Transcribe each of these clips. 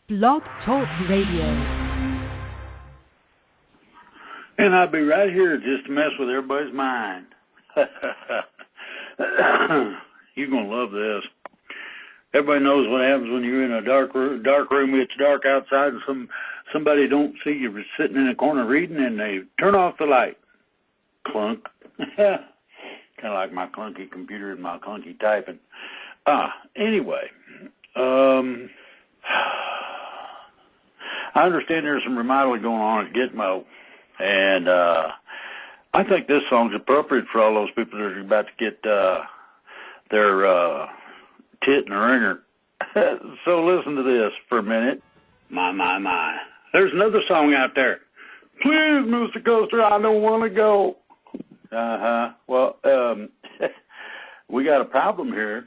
Blog Talk Radio. And I'll be right here just to mess with everybody's mind. You're going to love this. Everybody knows what happens when you're in a dark room. It's dark outside and somebody don't see you sitting in a corner reading and they turn off the light. Clunk. Kind of like my clunky computer and my clunky typing. Anyway. I understand there's some remodeling going on at Gitmo, and I think this song's appropriate for all those people that are about to get their tit in a ringer. So listen to this for a minute. My. There's another song out there. Please, Mr. Coaster, I don't want to go. Well, we got a problem here.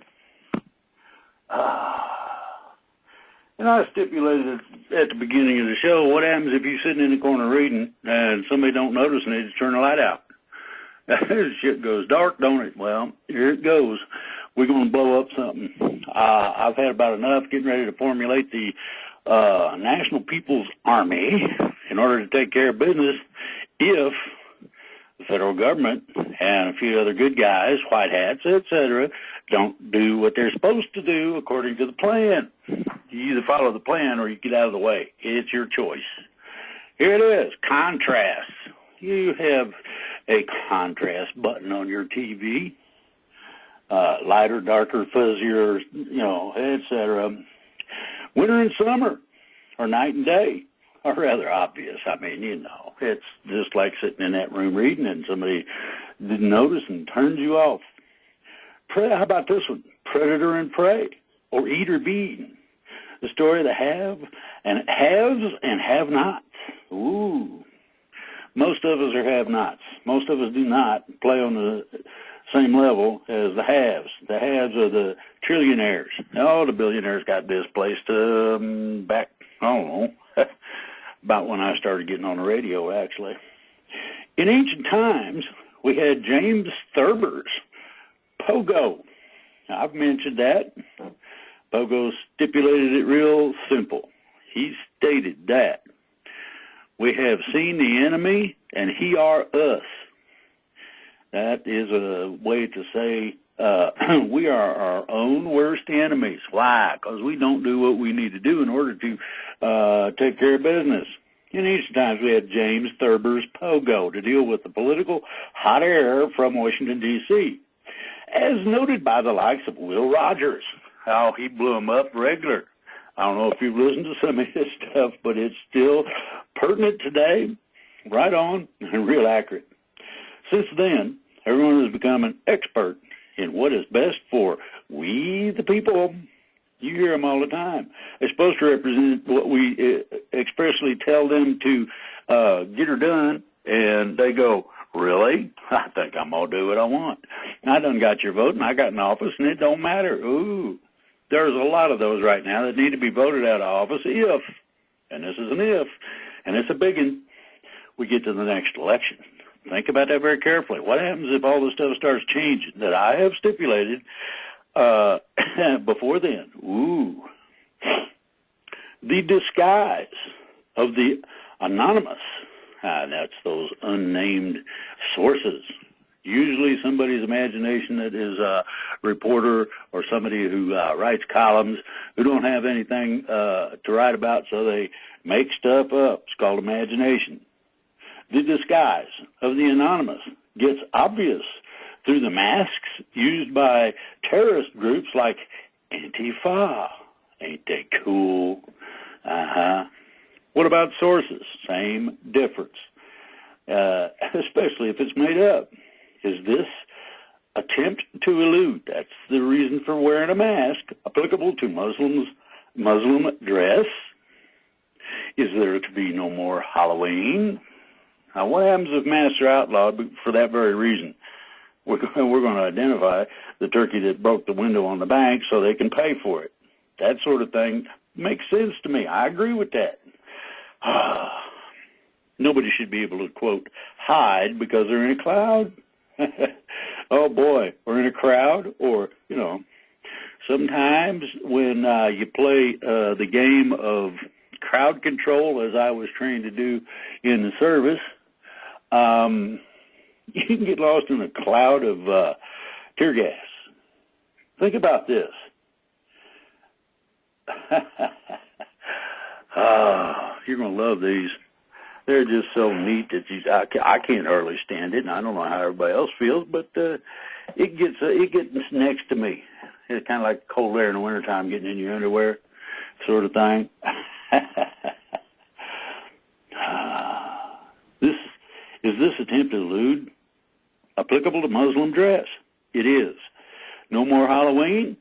And I stipulated at the beginning of the show, what happens if you're sitting in the corner reading and somebody don't notice and they just turn the light out? Shit goes dark, don't it? Well, here it goes. We're going to blow up something. I've had about enough getting ready to formulate the National People's Army in order to take care of business if the federal government and a few other good guys, white hats, etc., don't do what they're supposed to do according to the plan. You either follow the plan or you get out of the way. It's your choice. Here it is, contrast. You have a contrast button on your TV, lighter, darker, fuzzier, etc. Winter and summer, or night and day, are rather obvious. I mean, it's just like sitting in that room reading and somebody didn't notice and turns you off. How about this one? Predator and prey, or eat or be eaten. The story of the haves and have-nots. Ooh. Most of us are have-nots. Most of us do not play on the same level as the haves. The haves are the trillionaires. Oh, the billionaires got displaced back, I don't know, about when I started getting on the radio, actually. In ancient times, we had James Thurber's Pogo. Now, I've mentioned that. Pogo stipulated it real simple. He stated that we have seen the enemy and he are us. That is a way to say we are our own worst enemies. Why? Because we don't do what we need to do in order to take care of business. In ancient times, we had James Thurber's Pogo to deal with the political hot air from Washington, D.C., as noted by the likes of Will Rogers. How he blew him up regular. I don't know if you've listened to some of his stuff, but it's still pertinent today, right on, and real accurate. Since then, everyone has become an expert in what is best for we the people. You hear them all the time. They're supposed to represent what we expressly tell them to get her done, and they go, really? I think I'm going to do what I want. I done got your vote, and I got in office, and it don't matter. Ooh. There's a lot of those right now that need to be voted out of office if, and this is an if, and it's a big one, we get to the next election. Think about that very carefully. What happens if all this stuff starts changing that I have stipulated before then? Ooh. The disguise of the anonymous, that's those unnamed sources. Usually somebody's imagination that is a reporter or somebody who writes columns who don't have anything to write about, so they make stuff up. It's called imagination. The disguise of the anonymous gets obvious through the masks used by terrorist groups like Antifa. Ain't they cool? What about sources? Same difference, especially if it's made up. Is this attempt to elude? That's the reason for wearing a mask applicable to Muslim dress. Is there to be no more Halloween? Now, what happens if masks are outlawed for that very reason? We're going to identify the turkey that broke the window on the bank so they can pay for it. That sort of thing makes sense to me. I agree with that. Nobody should be able to, quote, hide because they're in a cloud. Oh, boy, or in a crowd, or, sometimes when you play the game of crowd control, as I was trained to do in the service, you can get lost in a cloud of tear gas. Think about this. You're going to love these. They're just so neat that I can't hardly stand it, and I don't know how everybody else feels, but it gets next to me. It's kind of like cold air in the wintertime getting in your underwear sort of thing. This attempted lewd applicable to Muslim dress? It is. No more Halloween?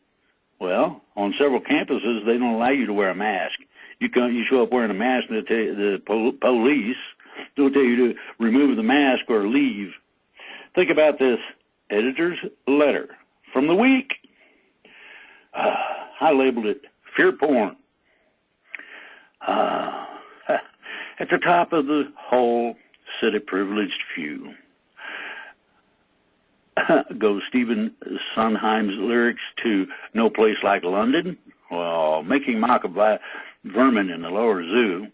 Well, on several campuses, they don't allow you to wear a mask. You show up wearing a mask, and the police will tell you to remove the mask or leave. Think about this editor's letter from the week. I labeled it fear porn. At the top of the whole set of privileged few goes Stephen Sondheim's lyrics to No Place Like London, well, making mock of vermin in the lower zoo.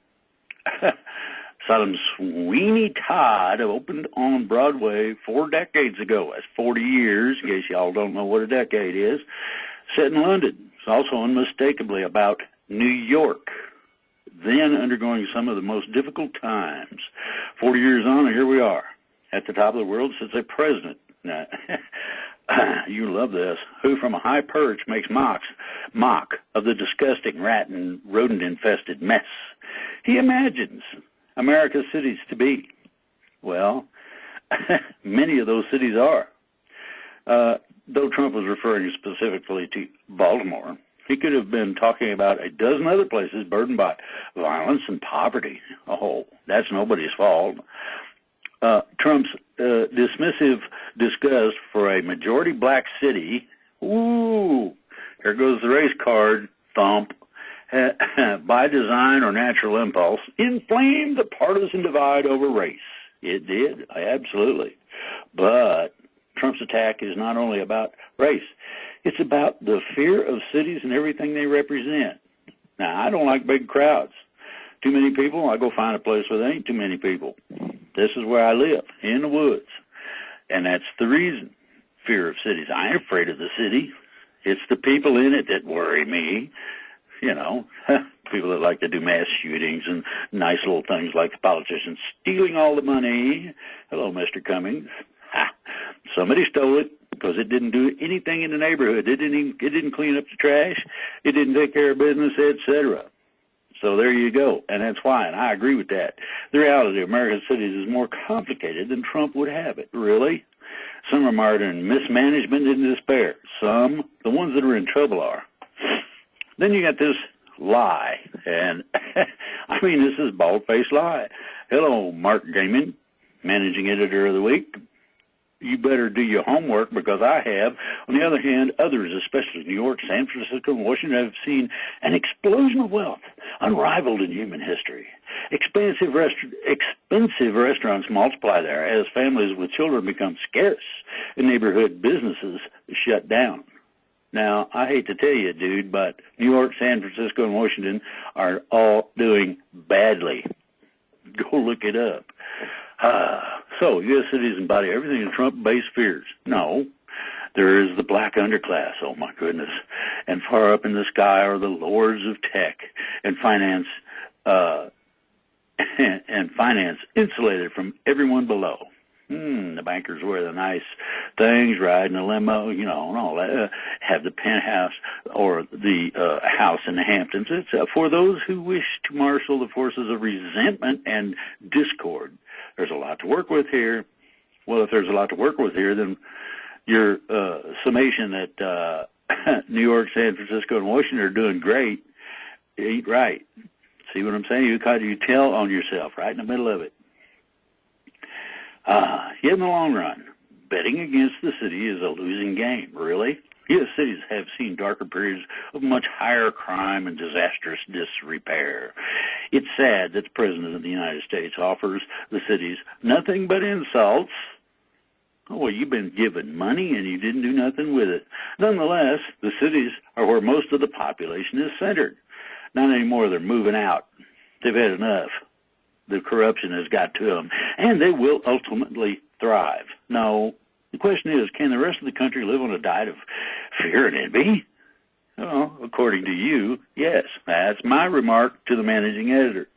Saddam Sweeney Todd opened on Broadway 4 decades ago. That's 40 years, in case y'all don't know what a decade is. Set in London. It's also unmistakably about New York, then undergoing some of the most difficult times. 40 years on, and here we are. At the top of the world sits a president. Now, you love this. Who from a high perch makes mock of the disgusting rat and rodent-infested mess he imagines America's cities to be. Well, many of those cities are. Though Trump was referring specifically to Baltimore, he could have been talking about a dozen other places burdened by violence and poverty. Oh, that's nobody's fault. Trump's dismissive disgust for a majority black city, ooh, here goes the race card, thump, by design or natural impulse, inflamed the partisan divide over race. It did, absolutely. But Trump's attack is not only about race. It's about the fear of cities and everything they represent. Now, I don't like big crowds. Too many people, I go find a place where there ain't too many people. This is where I live, in the woods. And that's the reason, fear of cities. I ain't afraid of the city. It's the people in it that worry me. You know, people that like to do mass shootings and nice little things like the politicians stealing all the money. Hello, Mr. Cummings. Somebody stole it because it didn't do anything in the neighborhood. It didn't clean up the trash. It didn't take care of business, etc. So there you go, and that's why, and I agree with that. The reality of American cities is more complicated than Trump would have it, really. Some are marred in mismanagement and despair. Some, the ones that are in trouble are. Then you got this lie, and I mean, this is bald-faced lie. Hello, Mark Gaiman, managing editor of the week. You better do your homework because I have. On the other hand, others, especially New York, San Francisco, and Washington, have seen an explosion of wealth unrivaled in human history. Expensive restaurants multiply there as families with children become scarce and neighborhood businesses shut down. Now, I hate to tell you, dude, but New York, San Francisco, and Washington are all doing badly. Go look it up. So, U.S. cities embody everything in Trump-based fears. No, there is the black underclass, oh my goodness, and far up in the sky are the lords of tech and finance, insulated from everyone below. The bankers wear the nice things, ride in a limo, you know, and all that, have the penthouse or the house in the Hamptons. It's for those who wish to marshal the forces of resentment and discord. There's a lot to work with here. Well, if there's a lot to work with here, then your summation that New York, San Francisco, and Washington are doing great, ain't right. See what I'm saying? You tell on yourself right in the middle of it. Yet in the long run, betting against the city is a losing game, really. U.S. cities have seen darker periods of much higher crime and disastrous disrepair. It's sad that the President of the United States offers the cities nothing but insults. Well, you've been given money and you didn't do nothing with it. Nonetheless, the cities are where most of the population is centered. Not anymore. They're moving out. They've had enough. The corruption has got to them, and they will ultimately thrive. No, the question is, can the rest of the country live on a diet of fear and envy? Well, according to you, yes. That's my remark to the managing editor.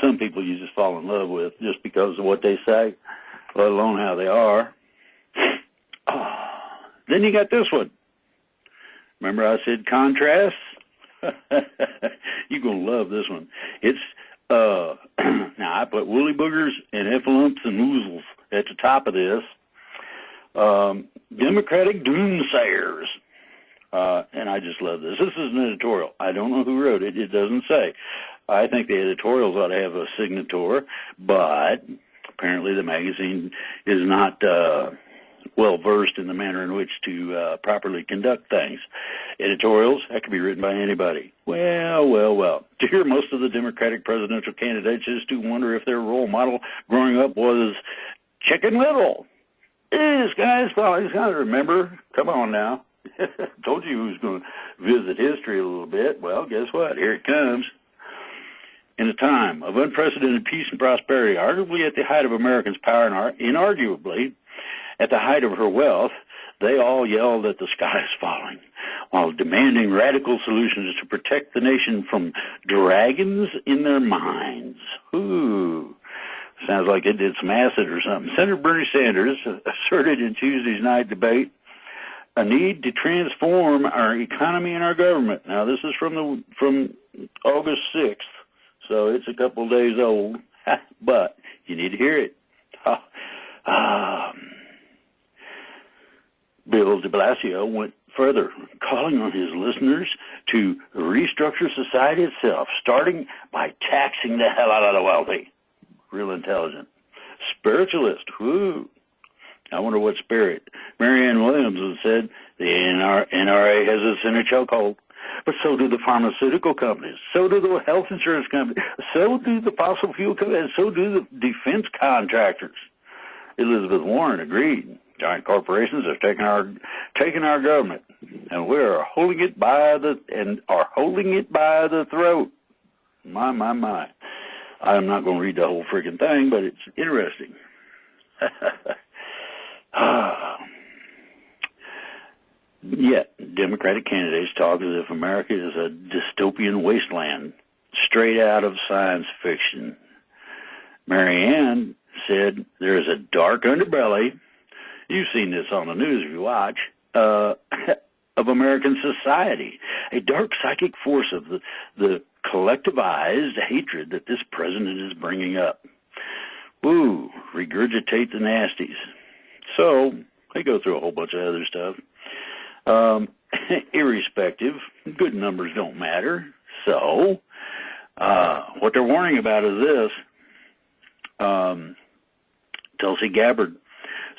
Some people you just fall in love with just because of what they say, let alone how they are. Then you got this one. Remember I said contrasts? You're going to love this one. It's, now I put woolly boogers and efflumps and woozles at the top of this. Democratic doomsayers. And I just love this. This is an editorial. I don't know who wrote it. It doesn't say. I think the editorials ought to have a signator, but apparently the magazine is not well versed in the manner in which to properly conduct things. Editorials, that could be written by anybody. Well. To hear most of the Democratic presidential candidates is to wonder if their role model growing up was Chicken Little. This guy's probably got to remember. Come on now. Told you who's going to visit history a little bit. Well, guess what? Here it comes. In a time of unprecedented peace and prosperity, arguably at the height of Americans' power and inarguably at the height of her wealth, they all yelled that the sky is falling while demanding radical solutions to protect the nation from dragons in their minds. Ooh, sounds like it did some acid or something. Senator Bernie Sanders asserted in Tuesday's night debate a need to transform our economy and our government. Now, this is from August 6th. So it's a couple of days old, but you need to hear it. Bill de Blasio went further, calling on his listeners to restructure society itself, starting by taxing the hell out of the wealthy. Real intelligent. Spiritualist, whoo. I wonder what spirit. Marianne Williams has said the NRA has us in a chokehold. But so do the pharmaceutical companies, so do the health insurance companies, so do the fossil fuel companies, and so do the defense contractors. Elizabeth Warren agreed. Giant corporations have taken our government, and we are holding it by the throat. My. I'm not going to read the whole freaking thing, but it's interesting. Yet, Democratic candidates talk as if America is a dystopian wasteland, straight out of science fiction. Marianne said there is a dark underbelly, you've seen this on the news if you watch, of American society, a dark psychic force of the collectivized hatred that this president is bringing up. Woo, regurgitate the nasties. So, they go through a whole bunch of other stuff. Irrespective, good numbers don't matter. So, what they're warning about is this. Tulsi Gabbard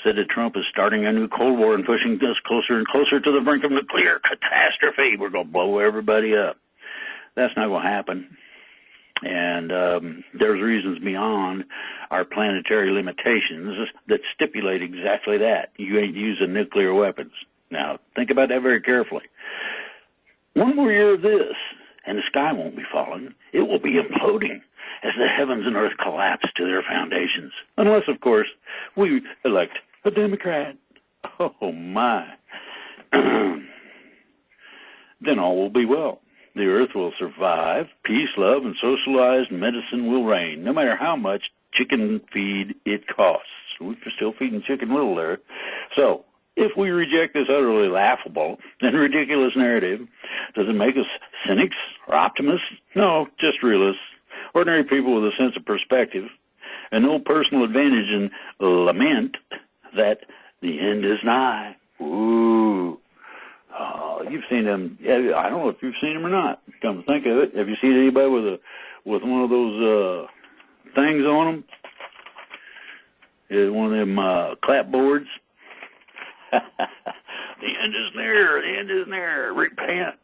said that Trump is starting a new Cold War and pushing us closer and closer to the brink of nuclear catastrophe. We're going to blow everybody up. That's not going to happen. And there's reasons beyond our planetary limitations that stipulate exactly that. You ain't using nuclear weapons. Now, think about that very carefully. One more year of this, and the sky won't be falling. It will be imploding as the heavens and earth collapse to their foundations. Unless, of course, we elect a Democrat. Oh, my. Then all will be well. The earth will survive. Peace, love, and socialized medicine will reign, no matter how much chicken feed it costs. We're still feeding Chicken Little there. So, if we reject this utterly laughable and ridiculous narrative, does it make us cynics or optimists? No, just realists, ordinary people with a sense of perspective, and no personal advantage in lament that the end is nigh. Ooh. You've seen them. I don't know if you've seen them or not. Come to think of it, have you seen anybody with one of those things on them? One of them clapboards? The end is near. The end is near. Repent.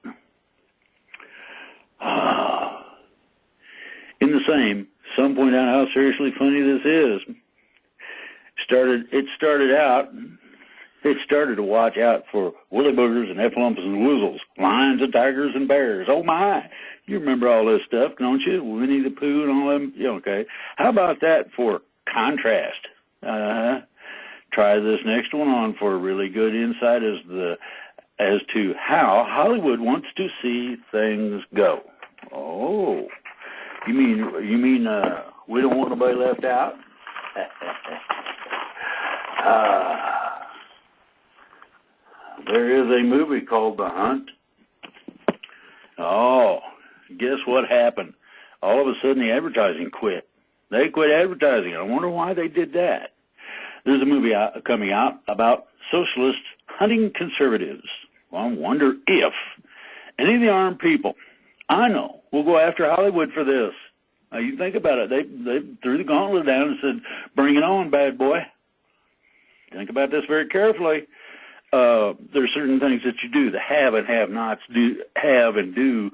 In the same some point out how seriously funny this is. It started to watch out for woolly boogers and heffalumps and woozles, lions and tigers and bears. Oh my! You remember all this stuff, don't you? Winnie the Pooh and all them. Yeah, okay. How about that for contrast? Try this next one on for a really good insight as to how Hollywood wants to see things go. Oh, you mean we don't want nobody left out? There is a movie called The Hunt. Oh, guess what happened? All of a sudden the advertising quit. They quit advertising. I wonder why they did that. There's a movie coming out about socialists hunting conservatives. Well, I wonder if any of the armed people I know will go after Hollywood for this. Now, you think about it. They threw the gauntlet down and said, bring it on, bad boy. Think about this very carefully. There's certain things that you do. The have and have-nots do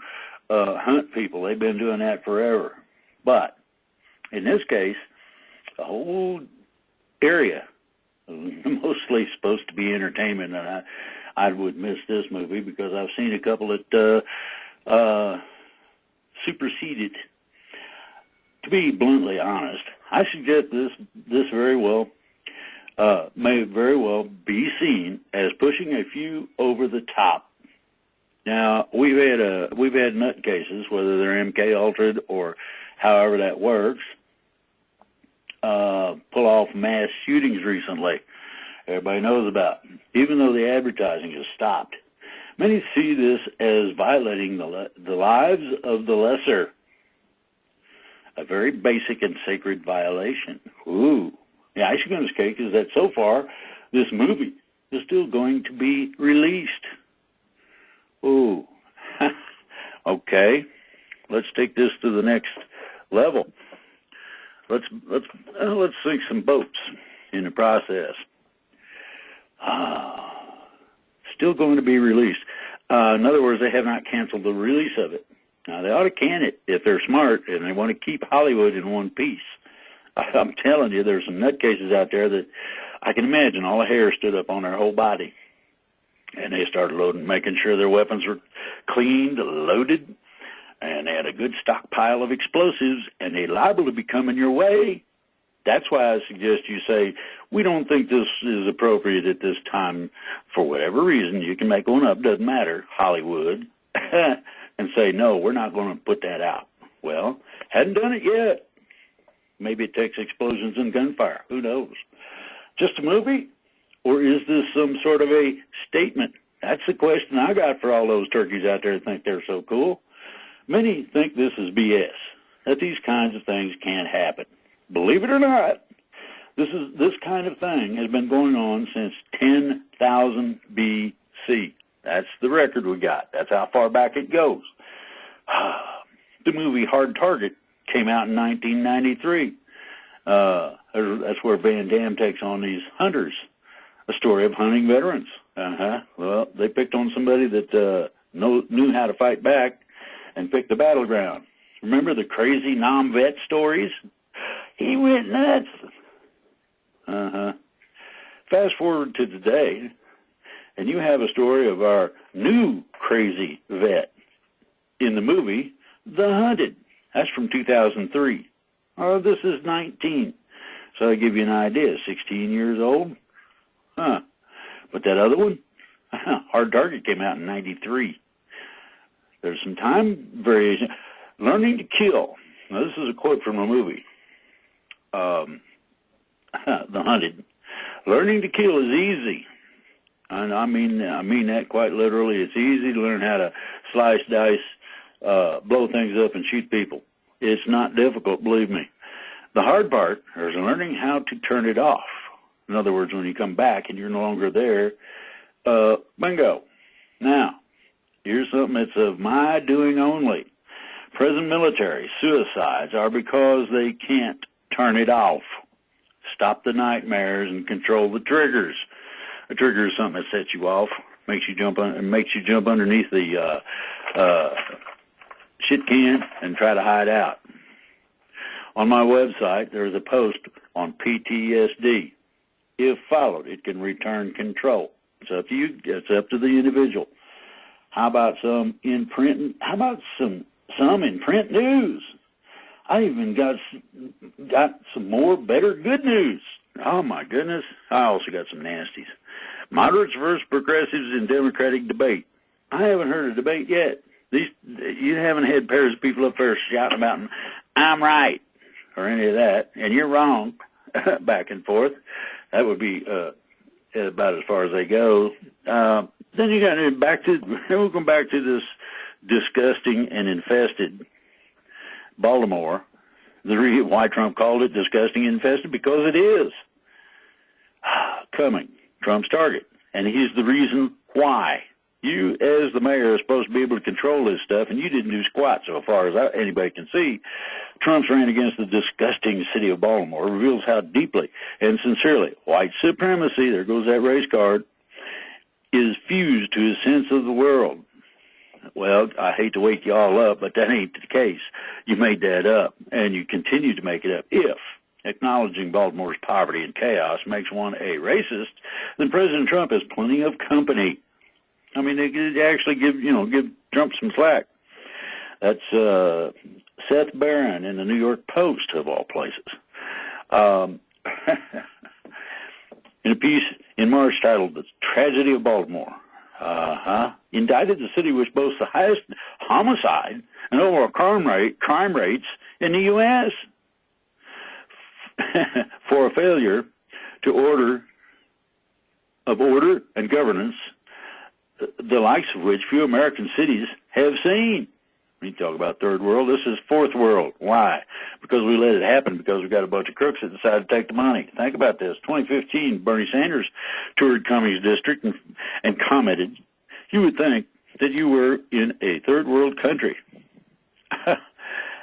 hunt people. They've been doing that forever. But in this case, the whole area, mostly supposed to be entertainment, and I would miss this movie because I've seen a couple that superseded. To be bluntly honest, I suggest this may very well be seen as pushing a few over the top. Now, we've had nutcases, whether they're MK Ultra or however that works, pull off mass shootings recently. Everybody knows about, even though the advertising has stopped. Many see this as violating the lives of the lesser. A very basic and sacred violation. Ooh. The icing on this cake is that so far, this movie is still going to be released. Ooh. Okay. Let's take this to the next level. Let's sink some boats in the process. Still going to be released. In other words, they have not canceled the release of it. Now, they ought to can it if they're smart and they want to keep Hollywood in one piece. I'm telling you, there's some nutcases out there that I can imagine all the hair stood up on their whole body. And they started making sure their weapons were cleaned, loaded, and they had a good stockpile of explosives, and they're liable to be coming your way. That's why I suggest you say, we don't think this is appropriate at this time for whatever reason. You can make one up, doesn't matter, Hollywood, and say, no, we're not going to put that out. Well, hadn't done it yet. Maybe it takes explosions and gunfire. Who knows? Just a movie? Or is this some sort of a statement? That's the question I got for all those turkeys out there that think they're so cool. Many think this is BS, that these kinds of things can't happen. Believe it or not, this kind of thing has been going on since 10,000 BC. That's the record we got. That's how far back it goes. The movie Hard Target came out in 1993. That's where Van Damme takes on these hunters, a story of hunting veterans. Well, they picked on somebody that knew how to fight back and picked the battleground. Remember the crazy non-vet stories? He went nuts. Fast forward to today, and you have a story of our new crazy vet in the movie The Hunted. That's from 2003. Oh, this is 19. So I give you an idea, 16 years old. But that other one, Hard Target, came out in 93. There's some time variation. Learning to kill. Now, this is a quote from a movie. The Hunted. Learning to kill is easy. And I mean that quite literally. It's easy to learn how to slice, dice, blow things up, and shoot people. It's not difficult, believe me. The hard part is learning how to turn it off. In other words, when you come back and you're no longer there, bingo. Now, here's something that's of my doing only. Present military suicides are because they can't turn it off. Stop the nightmares and control the triggers. A trigger is something that sets you off, makes you jump underneath the shit can and try to hide out. On my website, there's a post on PTSD. If followed, it can return control. It's up to you. It's up to the individual. How about some in print? How about some in print news? I even got some more better good news. Oh my goodness! I also got some nasties. Moderates versus progressives in Democratic debate. I haven't heard a debate yet. You haven't had pairs of people up there shouting about "I'm right" or any of that, and you're wrong, back and forth. That would be about as far as they go. Then you got we'll come back to this disgusting and infested Baltimore. The reason why Trump called it disgusting and infested, because it is coming. Trump's target, and he's the reason why. You, as the mayor, are supposed to be able to control this stuff, and you didn't do squat so far as anybody can see. Trump's ran against the disgusting city of Baltimore reveals how deeply and sincerely white supremacy, there goes that race card, is fused to his sense of the world. Well, I hate to wake you all up, but that ain't the case. You made that up, and you continue to make it up. If acknowledging Baltimore's poverty and chaos makes one a racist, then President Trump has plenty of company. I mean, they could actually give Trump some slack. That's Seth Barron in the New York Post, of all places. In a piece in March titled "The Tragedy of Baltimore," indicted the city which boasts the highest homicide and overall crime rates in the U.S. for a failure to order and governance, the likes of which few American cities have seen. We talk about third world. This is fourth world. Why? Because we let it happen, because we got a bunch of crooks that decided to take the money. Think about this. 2015, Bernie Sanders toured Cummings District and commented, "You would think that you were in a third world country."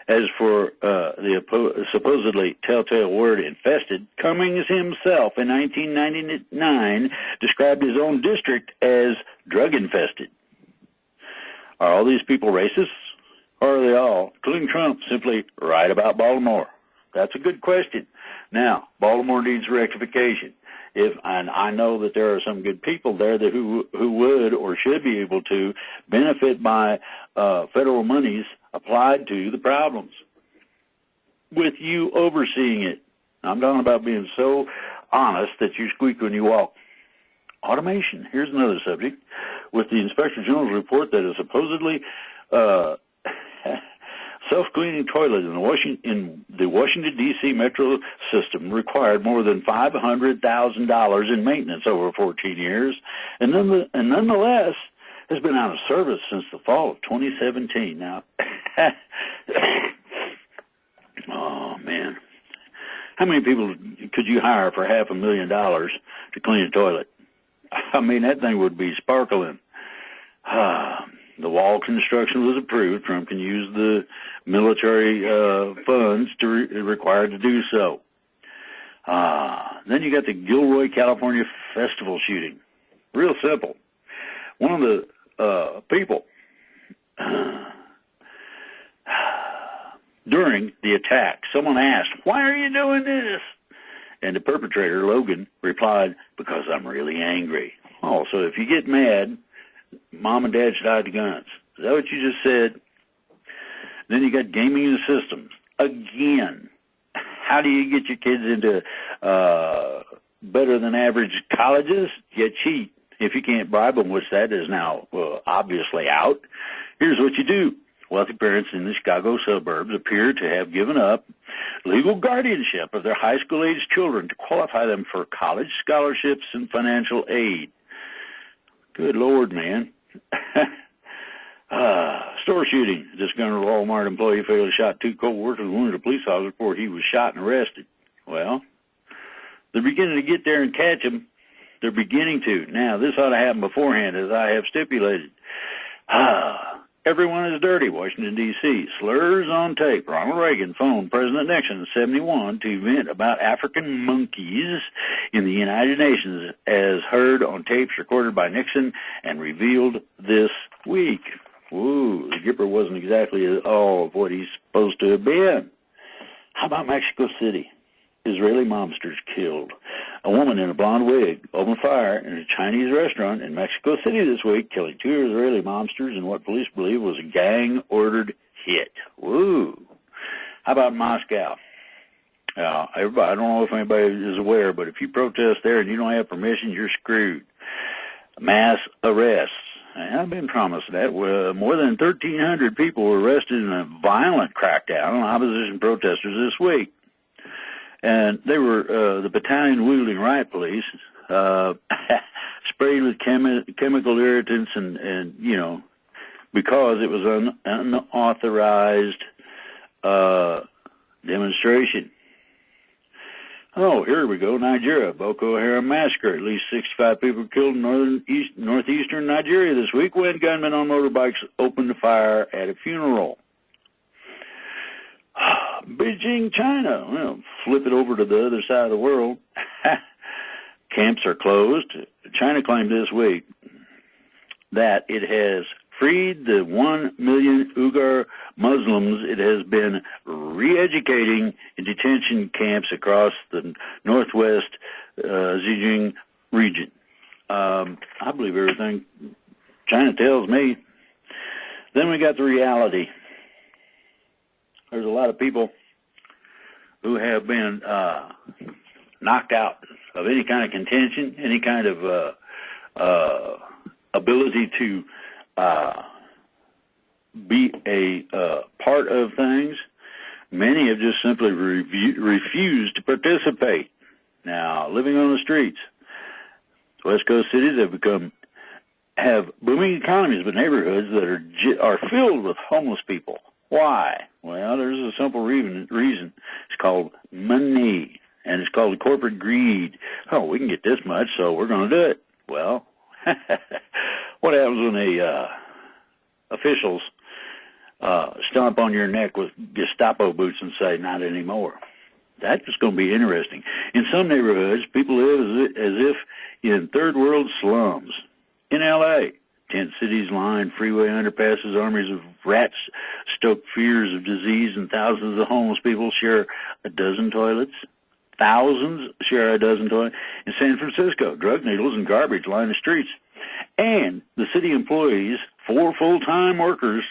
As for the supposedly telltale word infested, Cummings himself in 1999 described his own district as drug infested. Are all these people racists? Or are they all, including Trump, simply right about Baltimore? That's a good question. Now, Baltimore needs rectification. And I know that there are some good people there who would or should be able to benefit by federal monies applied to the problems, with you overseeing it. I'm talking about being so honest that you squeak when you walk. Automation. Here's another subject. With the Inspector General's report that a supposedly self-cleaning toilet in the Washington, D.C. metro system required more than $500,000 in maintenance over 14 years, and nonetheless has been out of service since the fall of 2017. Now, oh, man. How many people could you hire for $500,000 to clean a toilet? I mean, that thing would be sparkling. The wall construction was approved. Trump can use the military funds required to do so. Then you got the Gilroy, California festival shooting. Real simple. One of the people during the attack, someone asked, "Why are you doing this?" And the perpetrator, Logan, replied, "Because I'm really angry." Oh, so if you get mad, Mom and Dad should hide the guns. Is that what you just said? Then you got gaming in the systems. Again, how do you get your kids into better than average colleges? You cheat. If you can't bribe them, which that is now obviously out, here's what you do. Wealthy parents in the Chicago suburbs appear to have given up legal guardianship of their high school-age children to qualify them for college scholarships and financial aid. Good Lord, man. Store shooting. Disgruntled Walmart employee fatally shot 2 co-workers and wounded a police officer before he was shot and arrested. Well, they're beginning to get there and catch him. They're beginning to. Now, this ought to happen beforehand, as I have stipulated. Everyone is dirty, Washington, D.C. Slurs on tape. Ronald Reagan phoned President Nixon in 1971 to vent about African monkeys in the United Nations, as heard on tapes recorded by Nixon and revealed this week. Ooh, the Gipper wasn't exactly all of what he's supposed to have been. How about Mexico City? Israeli mobsters killed. A woman in a blonde wig opened fire in a Chinese restaurant in Mexico City this week, killing 2 Israeli mobsters in what police believe was a gang-ordered hit. Woo! How about Moscow? Everybody, I don't know if anybody is aware, but if you protest there and you don't have permission, you're screwed. Mass arrests. I've been promised that. More than 1,300 people were arrested in a violent crackdown on opposition protesters this week. And they were the battalion-wielding riot police sprayed with chemical irritants and you know, because it was an unauthorized demonstration. Oh, here we go. Nigeria, Boko Haram massacre. At least 65 people killed in northeastern Nigeria this week when gunmen on motorbikes opened fire at a funeral. Beijing, China. Well, flip it over to the other side of the world. Camps are closed. China claimed this week that it has freed the 1 million Uyghur Muslims it has been re-educating in detention camps across the northwest Xinjiang region. I believe everything China tells me. Then we got the reality. There's a lot of people who have been knocked out of any kind of contention, any kind of ability to be a part of things. Many have just simply refused to participate. Now, living on the streets, West Coast cities have booming economies, but neighborhoods that are filled with homeless people. Why? Well, there's a simple reason. It's called money, and it's called corporate greed. Oh, we can get this much, so we're going to do it. Well, what happens when the officials stomp on your neck with Gestapo boots and say, not anymore? That's just going to be interesting. In some neighborhoods, people live as if in third world slums. In L.A., tent cities line freeway underpasses, armies of rats stoke fears of disease, and thousands of homeless people share a dozen toilets. Thousands share a dozen toilets. In San Francisco, drug needles and garbage line the streets. And the city employees, 4 full-time workers,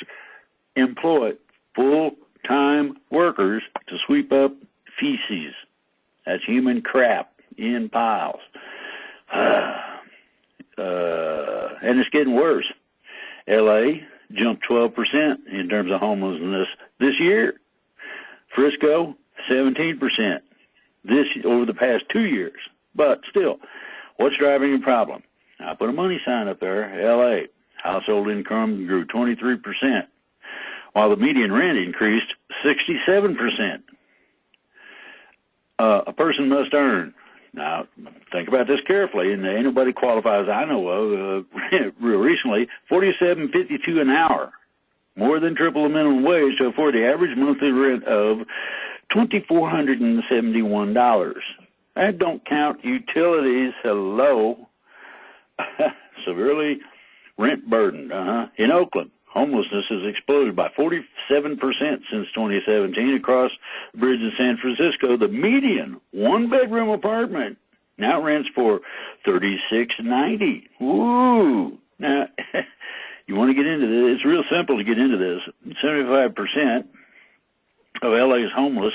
employ full-time workers to sweep up feces. That's human crap in piles. And it's getting worse. L.A. jumped 12% in terms of homelessness this year. Frisco, 17% over the past 2 years. But still, what's driving the problem? I put a money sign up there. L.A. household income grew 23%, while the median rent increased 67%. A person must earn. Now, think about this carefully, and ain't nobody qualifies I know of real recently, $47.52 an hour, more than triple the minimum wage to afford the average monthly rent of $2,471. That don't count utilities. Hello. Severely rent burdened. In Oakland, homelessness has exploded by 47% since 2017 across the bridge in San Francisco. The median one-bedroom apartment now rents for $36.90. Woo! Now, you want to get into this? It's real simple to get into this. 75% of LA's homeless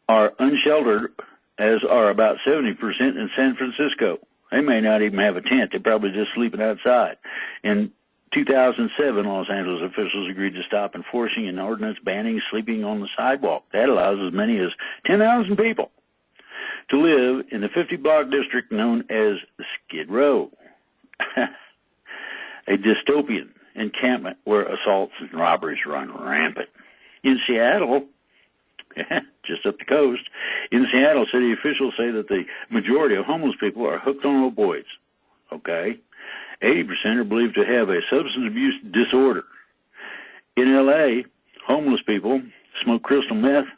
are unsheltered, as are about 70% in San Francisco. They may not even have a tent. They're probably just sleeping outside. In 2007, Los Angeles officials agreed to stop enforcing an ordinance banning sleeping on the sidewalk. That allows as many as 10,000 people to live in the 50-block district known as Skid Row, a dystopian encampment where assaults and robberies run rampant. In Seattle, just up the coast, in Seattle, city officials say that the majority of homeless people are hooked on opioids. Okay? 80% are believed to have a substance abuse disorder. In L.A., homeless people smoke crystal meth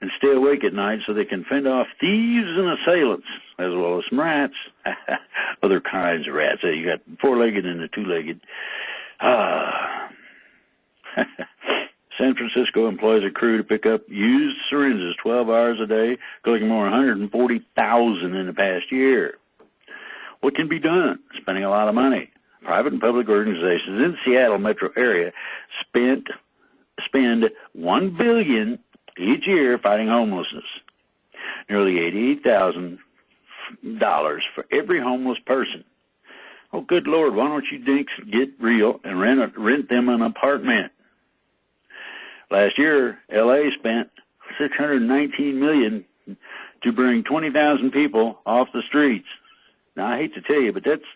and stay awake at night so they can fend off thieves and assailants, as well as some rats. Other kinds of rats. You got 4-legged and the 2-legged. San Francisco employs a crew to pick up used syringes 12 hours a day, collecting more than 140,000 in the past year. What can be done? Spending a lot of money. Private and public organizations in the Seattle metro area spend $1 billion each year fighting homelessness. Nearly $88,000 for every homeless person. Oh, good Lord, why don't you dinks get real and rent them an apartment? Last year, L.A. spent $619 million to bring 20,000 people off the streets. Now, I hate to tell you, but that's,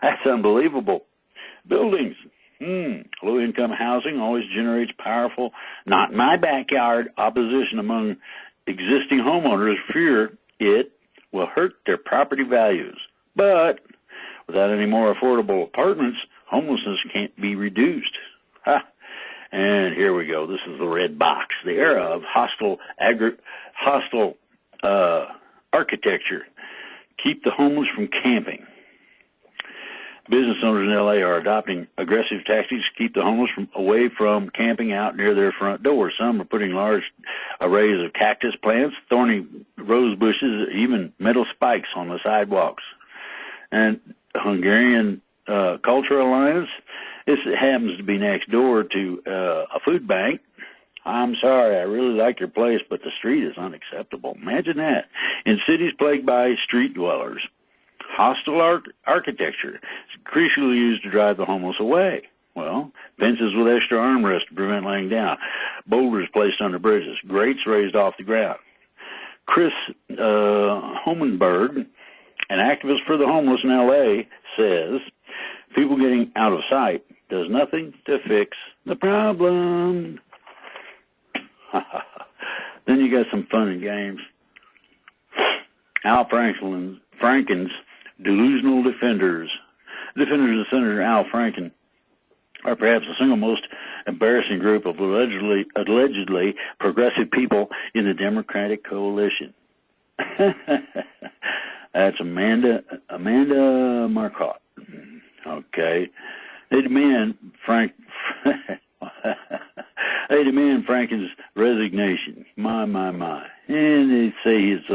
that's unbelievable. Buildings. Low-income housing always generates powerful, not my backyard opposition among existing homeowners, fear it will hurt their property values. But without any more affordable apartments, homelessness can't be reduced. And here we go. This is the red box, the era of hostile architecture. Keep the homeless from camping. Business owners in L.A. are adopting aggressive tactics to keep the homeless away from camping out near their front doors. Some are putting large arrays of cactus plants, thorny rose bushes, even metal spikes on the sidewalks. And Hungarian Cultural Alliance, this happens to be next door to a food bank. I'm sorry, I really like your place, but the street is unacceptable. Imagine that. In cities plagued by street dwellers, hostile architecture is increasingly used to drive the homeless away. Well, fences with extra armrests to prevent laying down, boulders placed under bridges, grates raised off the ground. Chris Homenberg, an activist for the homeless in L.A., says people getting out of sight does nothing to fix the problem. Then you got some fun and games. Al Franken's delusional defenders of Senator Al Franken are perhaps the single most embarrassing group of allegedly progressive people in the Democratic coalition. That's Amanda Marcotte. Okay. They demand Franken's resignation. My. And they say he's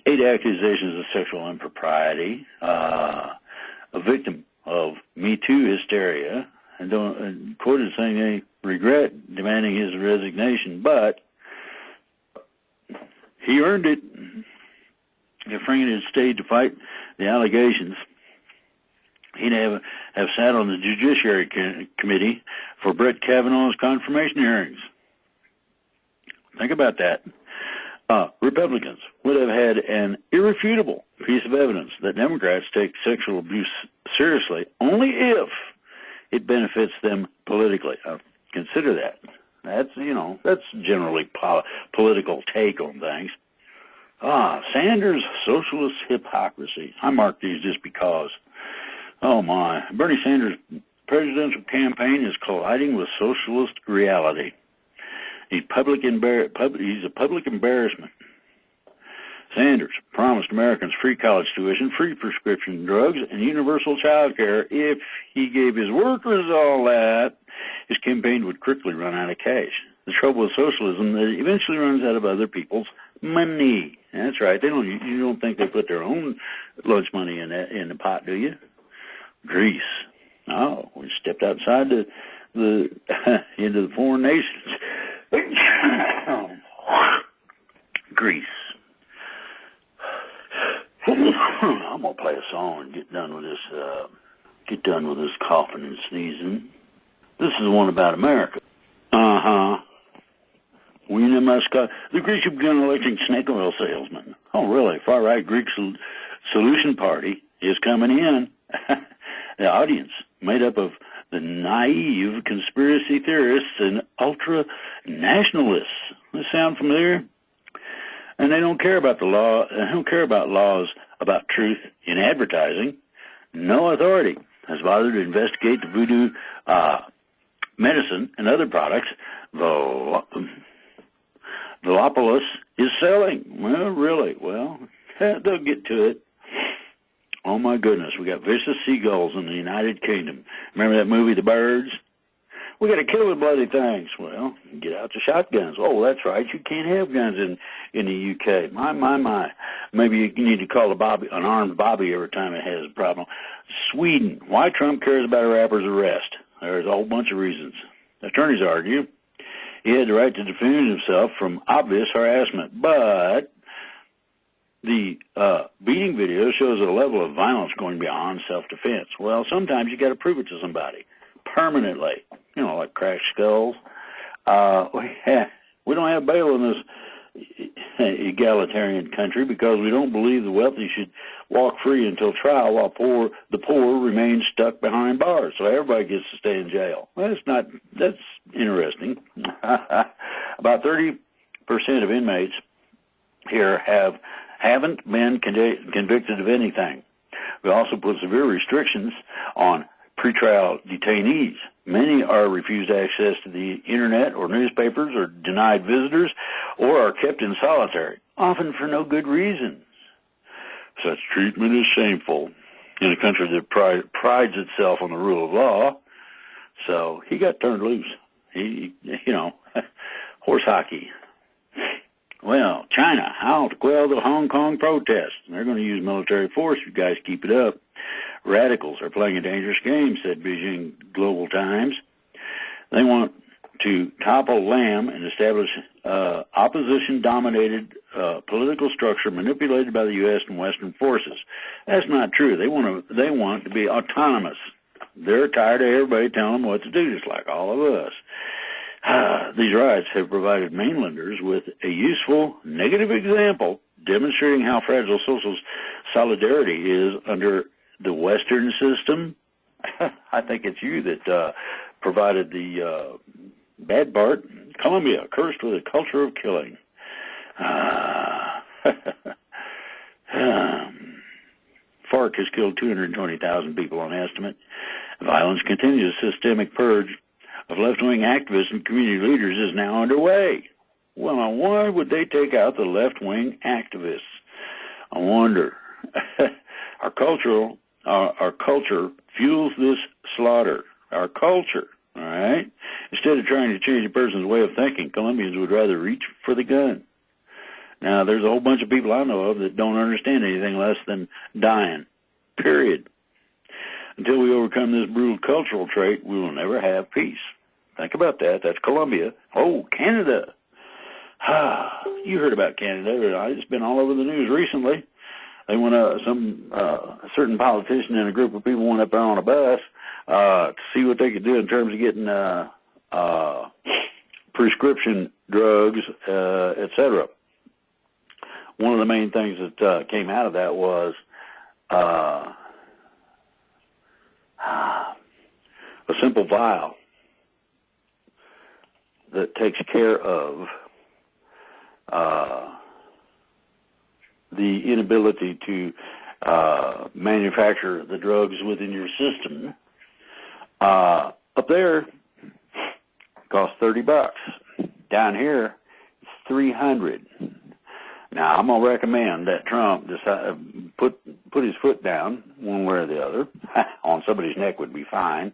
8 accusations of sexual impropriety, a victim of Me Too hysteria, and quoted saying they regret demanding his resignation, but he earned it. If Franken had stayed to fight the allegations, he'd have sat on the Judiciary Committee for Brett Kavanaugh's confirmation hearings. Think about that. Republicans would have had an irrefutable piece of evidence that Democrats take sexual abuse seriously only if it benefits them politically. Consider that. That's generally political take on things. Sanders' socialist hypocrisy. I mark these just because. Oh my, Bernie Sanders' presidential campaign is colliding with socialist reality. He's a public embarrassment. Sanders promised Americans free college tuition, free prescription drugs, and universal child care. If he gave his workers all that, his campaign would quickly run out of cash. The trouble with socialism is it eventually runs out of other people's money. That's right. You don't think they put their own lunch money in the pot, do you? Greece. Oh, we stepped outside the into the foreign nations. Greece. I'm gonna play a song and get done with this coughing and sneezing. This is one about America. The Greeks have begun electing snake oil salesmen. Oh, really? Far-right Greek Solution Party is coming in. The audience, made up of the naive conspiracy theorists and ultra-nationalists. Does this sound familiar? And they don't care about the law. They don't care about laws about truth in advertising. No authority has bothered to investigate the voodoo medicine and other products Velopolis is selling. Well, really? Well, they'll get to it. Oh, my goodness. We got vicious seagulls in the United Kingdom. Remember that movie, The Birds? We got to kill the bloody things. Well, get out your shotguns. Oh, that's right. You can't have guns in the UK. My. Maybe you need to call an armed Bobby every time it has a problem. Sweden. Why Trump cares about a rapper's arrest? There's a whole bunch of reasons. Attorneys argue he had the right to defend himself from obvious harassment, but the beating video shows a level of violence going beyond self-defense. Well, sometimes you got to prove it to somebody permanently. You know, like cracked skulls. We don't have bail in this egalitarian country because we don't believe the wealthy should walk free until trial while the poor remain stuck behind bars. So everybody gets to stay in jail. Well, that's interesting. About 30% of inmates here haven't been convicted of anything. We also put severe restrictions on pretrial detainees. Many are refused access to the internet or newspapers or denied visitors or are kept in solitary, often for no good reasons. Such treatment is shameful in a country that prides itself on the rule of law. So he got turned loose. Horse hockey. Well, China, how to quell the Hong Kong protests. They're going to use military force. You guys keep it up. Radicals are playing a dangerous game, said Beijing Global Times. They want to topple Lam and establish opposition-dominated political structure manipulated by the U.S. and Western forces. That's not true. They want to be autonomous. They're tired of everybody telling them what to do, just like all of us. These riots have provided mainlanders with a useful negative example demonstrating how fragile social solidarity is under the Western system. I think it's you that provided the bad part. Colombia, cursed with a culture of killing. FARC has killed 220,000 people on estimate. Violence continues. A systemic purge of left-wing activists and community leaders is now underway. Well, now why would they take out the left-wing activists? I wonder. Our culture fuels this slaughter. Our culture, all right? Instead of trying to change a person's way of thinking, Colombians would rather reach for the gun. Now, there's a whole bunch of people I know of that don't understand anything less than dying, period. Until we overcome this brutal cultural trait, we will never have peace. Think about that. That's Colombia. Oh, Canada. You heard about Canada. It's been all over the news recently. They went some certain politician and a group of people went up there on a bus to see what they could do in terms of getting prescription drugs, etc. One of the main things that came out of that was a simple vial that takes care of the inability to manufacture the drugs within your system. Up there, costs $30. Down here, it's $300. Now, I'm gonna recommend that Trump put his foot down one way or the other. On somebody's neck would be fine,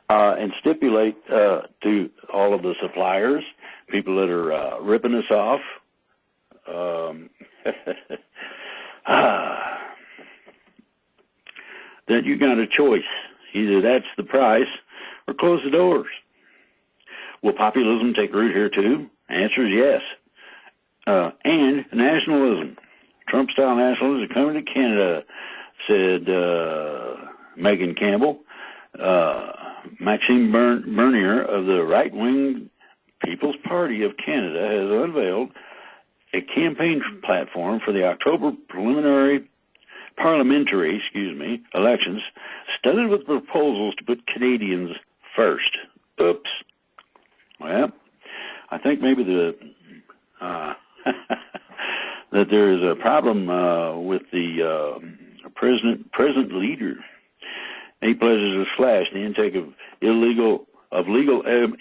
and stipulate to all of the suppliers, people that are ripping us off. That you got a choice. Either that's the price or close the doors. Will populism take root here too? Answer is yes. And nationalism. Trump-style nationalism is coming to Canada, said Megan Campbell. Maxime Bernier of the right-wing People's Party of Canada has unveiled a campaign platform for the October parliamentary elections, studded with proposals to put Canadians first. Oops. Well, I think maybe that there is a problem with the present leader. He pledges to slash the intake of legal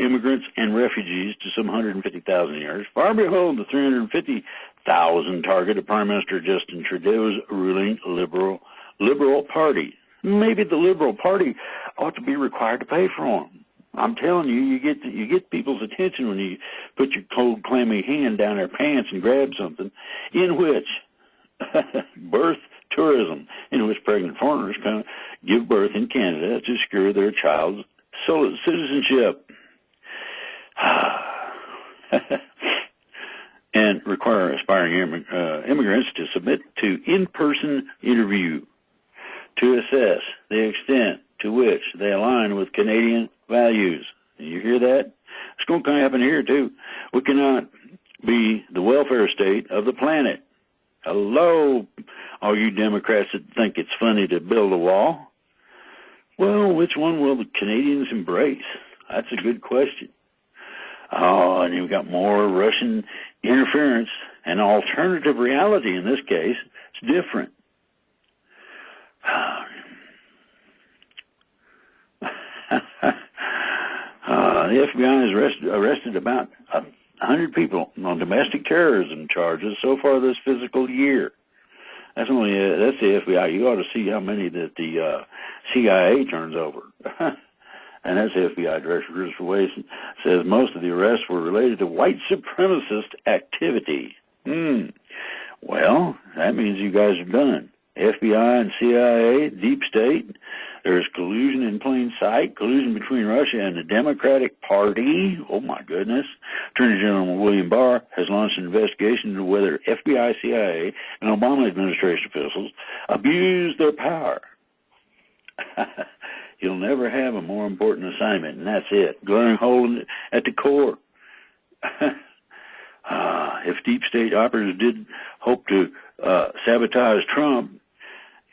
immigrants and refugees to some 150,000 a year, far below the 350,000 target of Prime Minister Justin Trudeau's ruling Liberal Liberal Party. Maybe the Liberal Party ought to be required to pay for them. I'm telling you, you get people's attention when you put your cold, clammy hand down their pants and grab something, in which birth tourism, in which pregnant foreigners come give birth in Canada to secure their child's citizenship. And require aspiring immigrants to submit to in-person interview to assess the extent to which they align with Canadian values. You hear that? It's going to happen here, too. We cannot be the welfare state of the planet. Hello, all you Democrats that think it's funny to build a wall. Well, which one will the Canadians embrace? That's a good question. Oh, and you've got more Russian interference and alternative reality in this case. It's different. The FBI has arrested about 100 people on domestic terrorism charges so far this fiscal year. That's the FBI. You ought to see how many that the CIA turns over. And that's FBI Director Christopher Wason says most of the arrests were related to white supremacist activity. Well, that means you guys are done. FBI and CIA, deep state. There's collusion in plain sight, collusion between Russia and the Democratic Party. Oh, my goodness. Attorney General William Barr has launched an investigation into whether FBI, CIA, and Obama administration officials abused their power. You'll never have a more important assignment, and that's it. Glaring hole at the core. If deep state operatives did hope to sabotage Trump,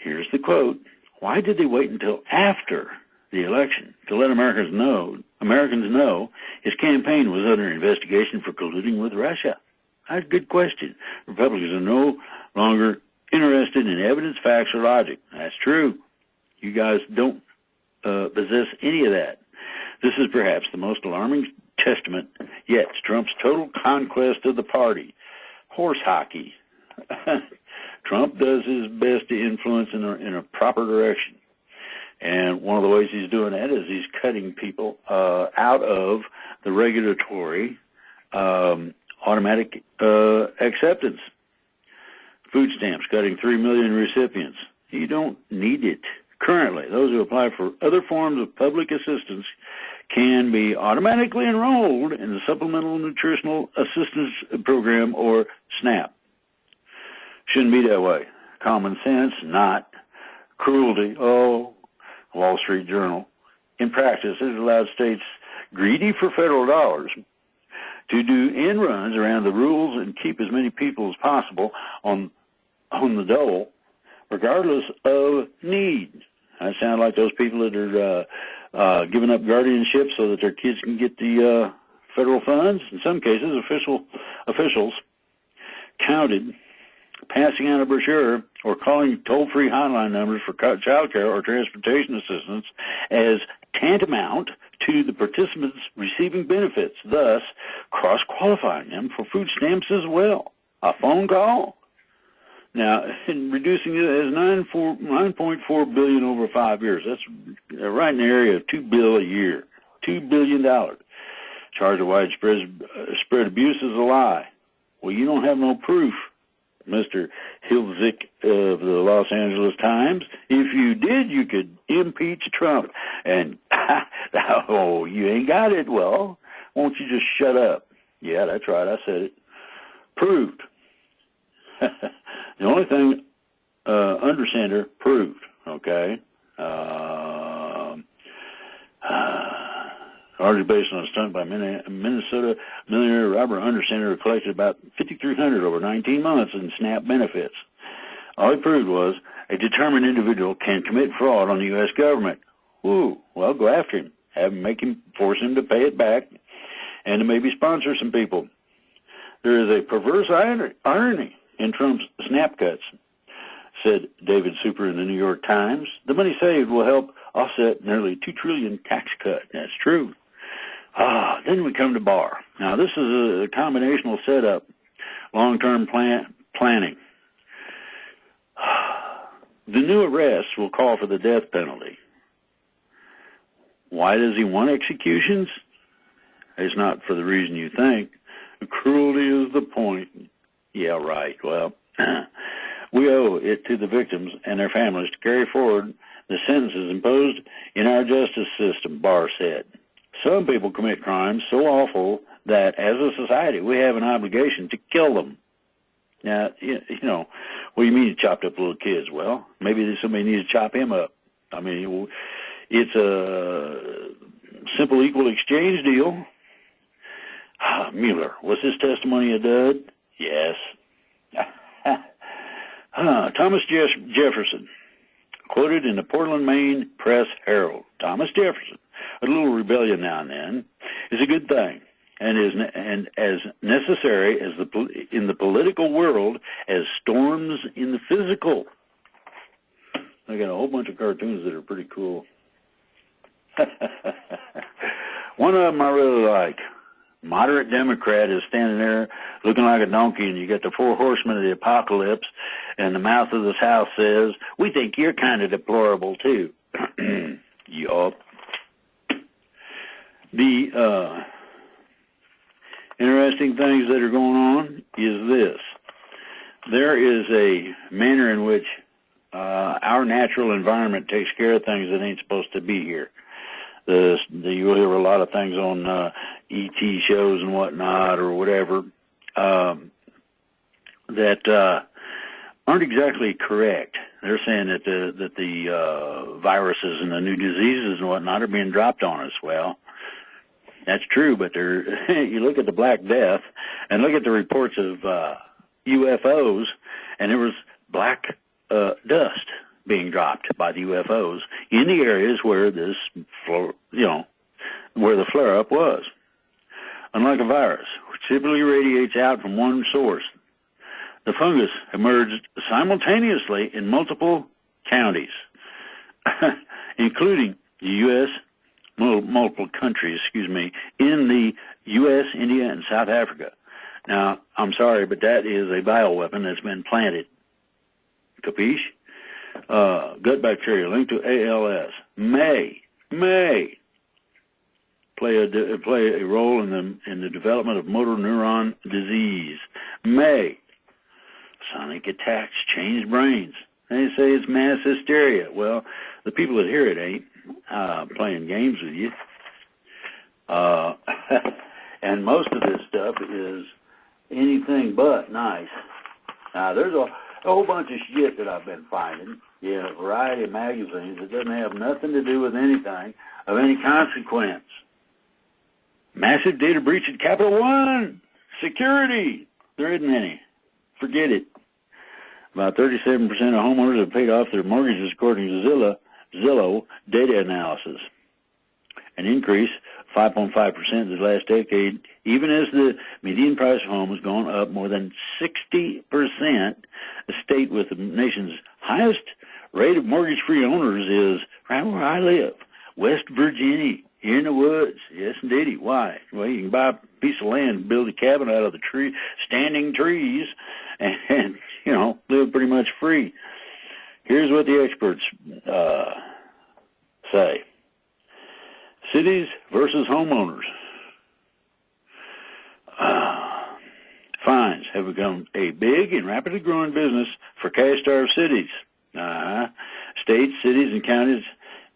here's the quote: why did they wait until after the election to let Americans know his campaign was under investigation for colluding with Russia? That's a good question. Republicans are no longer interested in evidence, facts, or logic. That's true. You guys don't possess any of that. This is perhaps the most alarming testament yet to Trump's total conquest of the party. Horse hockey. Trump does his best to influence in a proper direction. And one of the ways he's doing that is he's cutting people out of the regulatory automatic acceptance. Food stamps, cutting 3 million recipients. You don't need it. Currently, those who apply for other forms of public assistance can be automatically enrolled in the Supplemental Nutritional Assistance Program, or SNAP. Shouldn't be that way. Common sense, not cruelty. Oh, Wall Street Journal. In practice, it has allowed states greedy for federal dollars to do end runs around the rules and keep as many people as possible on the dole, regardless of need. I sound like those people that are giving up guardianship so that their kids can get the federal funds. In some cases, officials counted passing out a brochure or calling toll-free hotline numbers for child care or transportation assistance as tantamount to the participants receiving benefits, thus cross-qualifying them for food stamps as well. A phone call? Now, reducing it as $9.4 billion over 5 years. That's right in the area of $2 billion a year. $2 billion. Charge of widespread abuse is a lie. Well, you don't have no proof, Mr. Hilzik of the Los Angeles Times. If you did, you could impeach Trump. And, oh, you ain't got it. Well, won't you just shut up? Yeah, that's right. I said it. Proved. The only thing Undercenter proved, okay, largely based on a stunt by Minnesota millionaire Robert Undercenter, who collected about $5,300 over 19 months in SNAP benefits. All he proved was a determined individual can commit fraud on the U.S. government. Ooh, well, go after him. Force him to pay it back, and to maybe sponsor some people. There is a perverse irony in Trump's SNAP cuts, said David Super in the New York Times. The money saved will help offset nearly $2 trillion tax cut. That's true. Then we come to Barr. Now, this is a combinational setup, long-term planning. The new arrests will call for the death penalty. Why does he want executions? It's not for the reason you think. Cruelty is the point. Yeah, right. Well, we owe it to the victims and their families to carry forward the sentences imposed in our justice system, Barr said. Some people commit crimes so awful that, as a society, we have an obligation to kill them. Now, you know, what do you mean you chopped up little kids? Well, maybe somebody needs to chop him up. I mean, it's a simple equal exchange deal. Mueller, was his testimony a dud? Yes. Thomas Jefferson, quoted in the Portland, Maine Press Herald. Thomas Jefferson, a little rebellion now and then, is a good thing, and as necessary as in the political world as storms in the physical. I got a whole bunch of cartoons that are pretty cool. One of them I really like. Moderate Democrat is standing there looking like a donkey, and you got the four horsemen of the apocalypse, and the mouth of this house says, "We think you're kind of deplorable, too." Yup. The interesting things that are going on is this. There is a manner in which our natural environment takes care of things that ain't supposed to be here. You'll hear a lot of things on ET shows and whatnot or whatever that aren't exactly correct. They're saying that the viruses and the new diseases and whatnot are being dropped on us. Well, that's true, but you look at the Black Death and look at the reports of UFOs, and there was black dust being dropped by the UFOs in the areas where where the flare-up was. Unlike a virus, which typically radiates out from one source, the fungus emerged simultaneously in multiple counties, including the U.S., multiple countries, in the U.S., India, and South Africa. Now, I'm sorry, but that is a bioweapon that's been planted. Capiche? Gut bacteria linked to ALS may play a role in the development of motor neuron disease. May sonic attacks change brains. They say it's mass hysteria. Well, the people that hear it ain't playing games with you. And most of this stuff is anything but nice. Now, there's a whole bunch of shit that I've been finding in a variety of magazines that doesn't have nothing to do with anything of any consequence. Massive data breach at Capital One. Security. There isn't any. Forget it. About 37% of homeowners have paid off their mortgages according to Zillow data analysis. An increase of 5.5% this last decade, even as the median price of home has gone up more than 60%. A state with the nation's highest rate of mortgage-free owners is right where I live, West Virginia, here in the woods. Yes, indeedy. Why? Well, you can buy a piece of land and build a cabin out of the standing trees and live pretty much free. Here's what the experts say. Cities versus homeowners. Fines have become a big and rapidly growing business for cash-starved cities. States, cities, and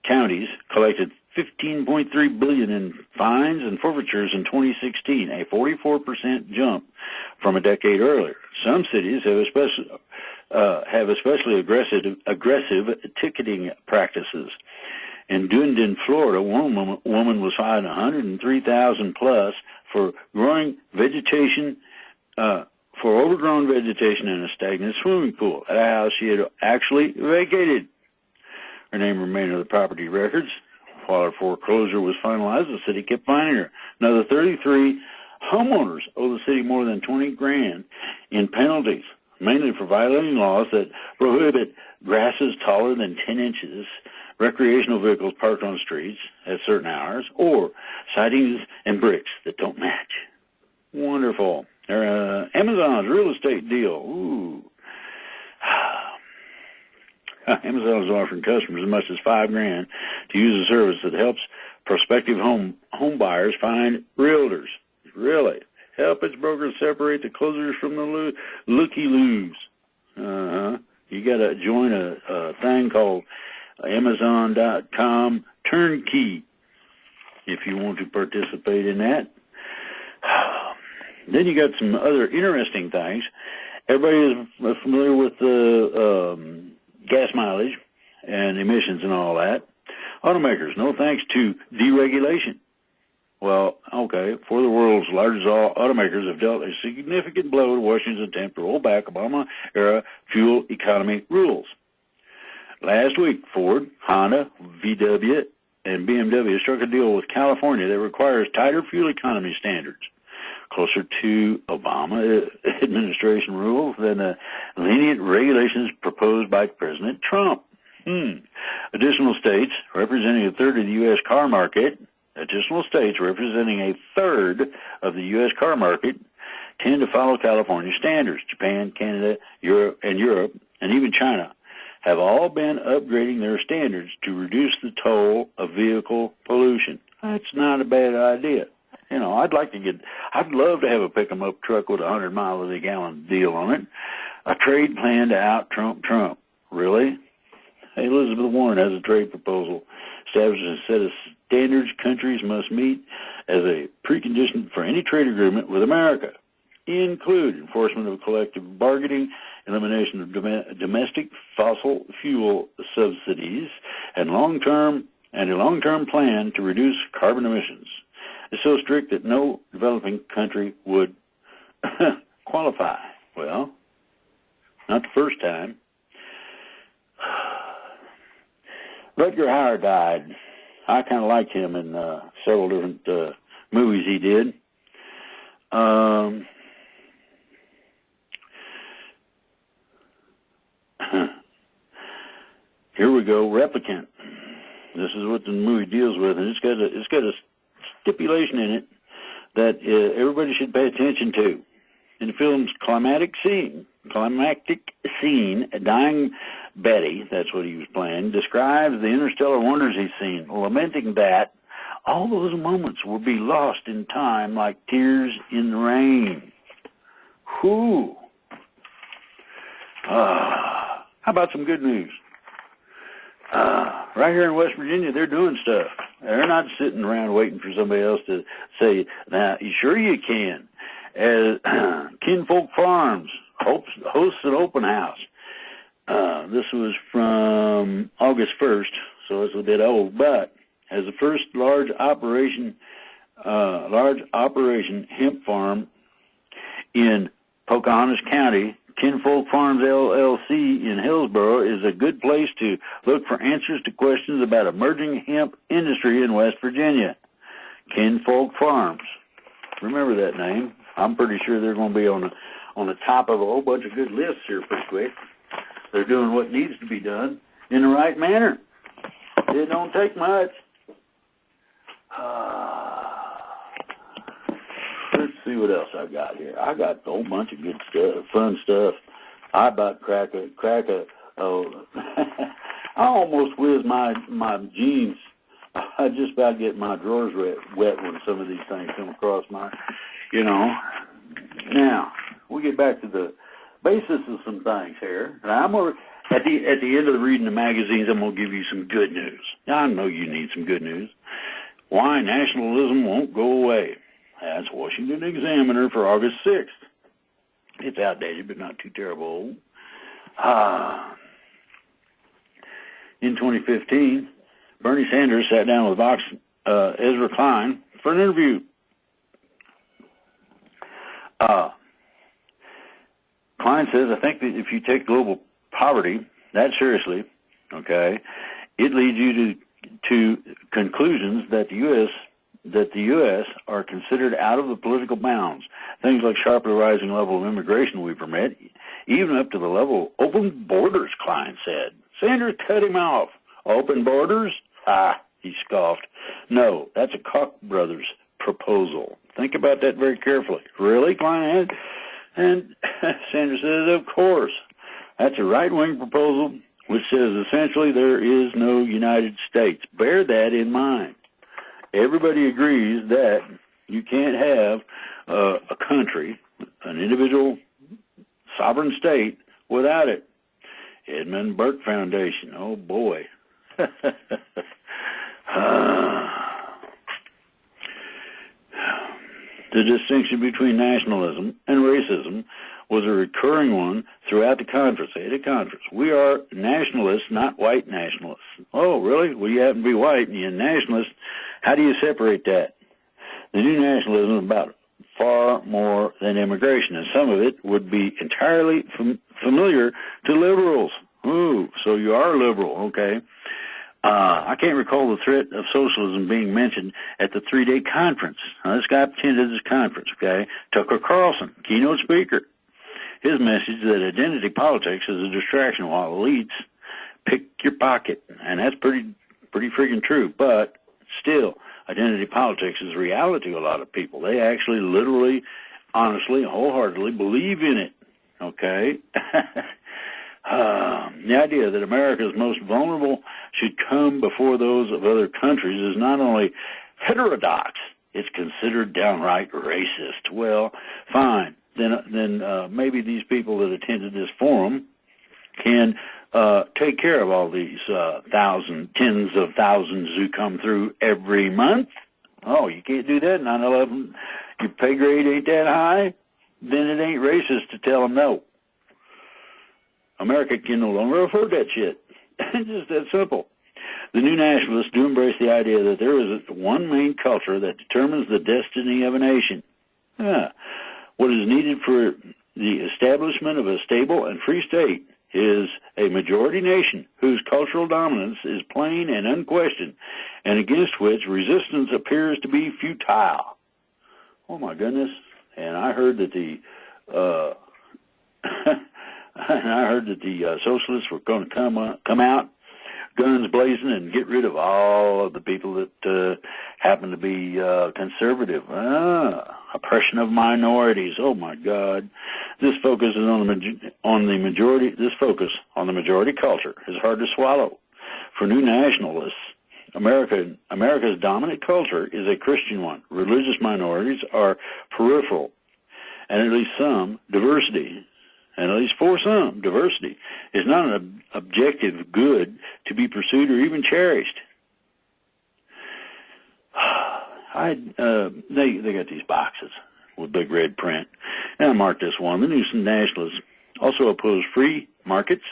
counties collected $15.3 billion in fines and forfeitures in 2016, a 44% jump from a decade earlier. Some cities have especially aggressive ticketing practices. In Dunedin, Florida, one woman was fined $103,000 plus for growing vegetation, for overgrown vegetation in a stagnant swimming pool at a house she had actually vacated. Her name remained on the property records. While her foreclosure was finalized, the city kept fining her. Another 33 homeowners owe the city more than $20,000 in penalties, mainly for violating laws that prohibit grasses taller than 10 inches, recreational vehicles parked on streets at certain hours, or sightings and bricks that don't match. Wonderful. Amazon's real estate deal. Ooh. Amazon is offering customers as much as $5,000 to use a service that helps prospective home buyers find realtors. Really? Help its brokers separate the closers from the looky-loos. You got to join a thing called Amazon.com Turnkey if you want to participate in that. Then you got some other interesting things. Everybody is familiar with the gas mileage and emissions and all that. Automakers, no thanks to deregulation. Well, okay, four of the world's largest automakers have dealt a significant blow to Washington's attempt to roll back Obama-era fuel economy rules. Last week, Ford, Honda, VW, and BMW struck a deal with California that requires tighter fuel economy standards, closer to Obama administration rules than the lenient regulations proposed by President Trump. Additional states representing a third of the U.S. car market tend to follow California standards. Japan, Canada, Europe, and even China have all been upgrading their standards to reduce the toll of vehicle pollution. That's not a bad idea. You know, I'd love to have a pick-em-up truck with a 100-mile-a-gallon deal on it. A trade plan to out-Trump Trump. Really? Elizabeth Warren has a trade proposal establishes a set of standards countries must meet as a precondition for any trade agreement with America, include enforcement of collective bargaining, elimination of domestic fossil fuel subsidies, and a long-term plan to reduce carbon emissions. It's so strict that no developing country would qualify. Well, not the first time. Rutger Hauer died. I kind of liked him in several different movies he did. Here we go, Replicant. This is what the movie deals with, and it's got a stipulation in it that everybody should pay attention to. In the film's climactic scene, a dying Betty, that's what he was playing, describes the interstellar wonders he's seen, lamenting that all those moments will be lost in time like tears in the rain. Whew. How about some good news? Right here in West Virginia, they're doing stuff. They're not sitting around waiting for somebody else to say, now, sure you can. As Kinfolk Farms hosts an open house. This was from August 1st, so it's a bit old, but as the first large operation hemp farm in Pocahontas County, Kinfolk Farms LLC in Hillsboro is a good place to look for answers to questions about emerging hemp industry in West Virginia. Kinfolk Farms. Remember that name. I'm pretty sure they're going to be on the top of a whole bunch of good lists here pretty quick. They're doing what needs to be done in the right manner. It don't take much. Let's see what else I got here. I got a whole bunch of good stuff, fun stuff. I about crack a I almost whiz my jeans. I just about get my drawers wet when some of these things come across my, Now, we get back to the basis of some things here. And I'm gonna, at the end of the reading the magazines, I'm going to give you some good news. Now, I know you need some good news. Why nationalism won't go away. That's Washington Examiner for August 6th. It's outdated, but not too terrible old. In 2015, Bernie Sanders sat down with Vox Ezra Klein for an interview. Klein says, I think that if you take global poverty that seriously, okay, it leads you to conclusions that the U.S. are considered out of the political bounds. Things like sharply rising level of immigration we permit, even up to the level of open borders, Klein said. Sanders cut him off. Open borders? He scoffed. No, that's a Koch brothers proposal. Think about that very carefully. Really, Klein? And Sanders says, of course. That's a right-wing proposal which says essentially there is no United States. Bear that in mind. Everybody agrees that you can't have a country, an individual sovereign state, without it. Edmund Burke Foundation. Oh, boy. The distinction between nationalism and racism was a recurring one throughout the conference. At a conference, we are nationalists, not white nationalists. Oh, really? Well, you happen to be white and you're a nationalist. How do you separate that? The new nationalism is about far more than immigration, and some of it would be entirely familiar to liberals. Ooh, so you are liberal, okay. I can't recall the threat of socialism being mentioned at the 3-day conference. Now, this guy attended this conference, okay. Tucker Carlson, keynote speaker. His message that identity politics is a distraction while elites pick your pocket, and that's pretty freaking true. But still, identity politics is reality to a lot of people. They actually literally, honestly, wholeheartedly believe in it, okay? The idea that America's most vulnerable should come before those of other countries is not only heterodox, it's considered downright racist. Well, fine. Then maybe these people that attended this forum can take care of all these tens of thousands who come through every month. Oh, you can't do that. 9/11, your pay grade ain't that high. Then it ain't racist to tell them no. America can no longer afford that shit. It's just that simple. The new nationalists do embrace the idea that there is one main culture that determines the destiny of a nation. What is needed for the establishment of a stable and free state is a majority nation whose cultural dominance is plain and unquestioned, and against which resistance appears to be futile. Oh my goodness! And I heard that the socialists were going to come out, guns blazing, and get rid of all of the people that happen to be conservative. Oppression of minorities. Oh my God! This focus is on the majority. This focus on the majority culture is hard to swallow. For new nationalists, America's dominant culture is a Christian one. Religious minorities are peripheral, and at least some diversity. And at least for some, diversity is not an objective good to be pursued or even cherished. They got these boxes with big red print, and I marked this one. The new nationalists also oppose free markets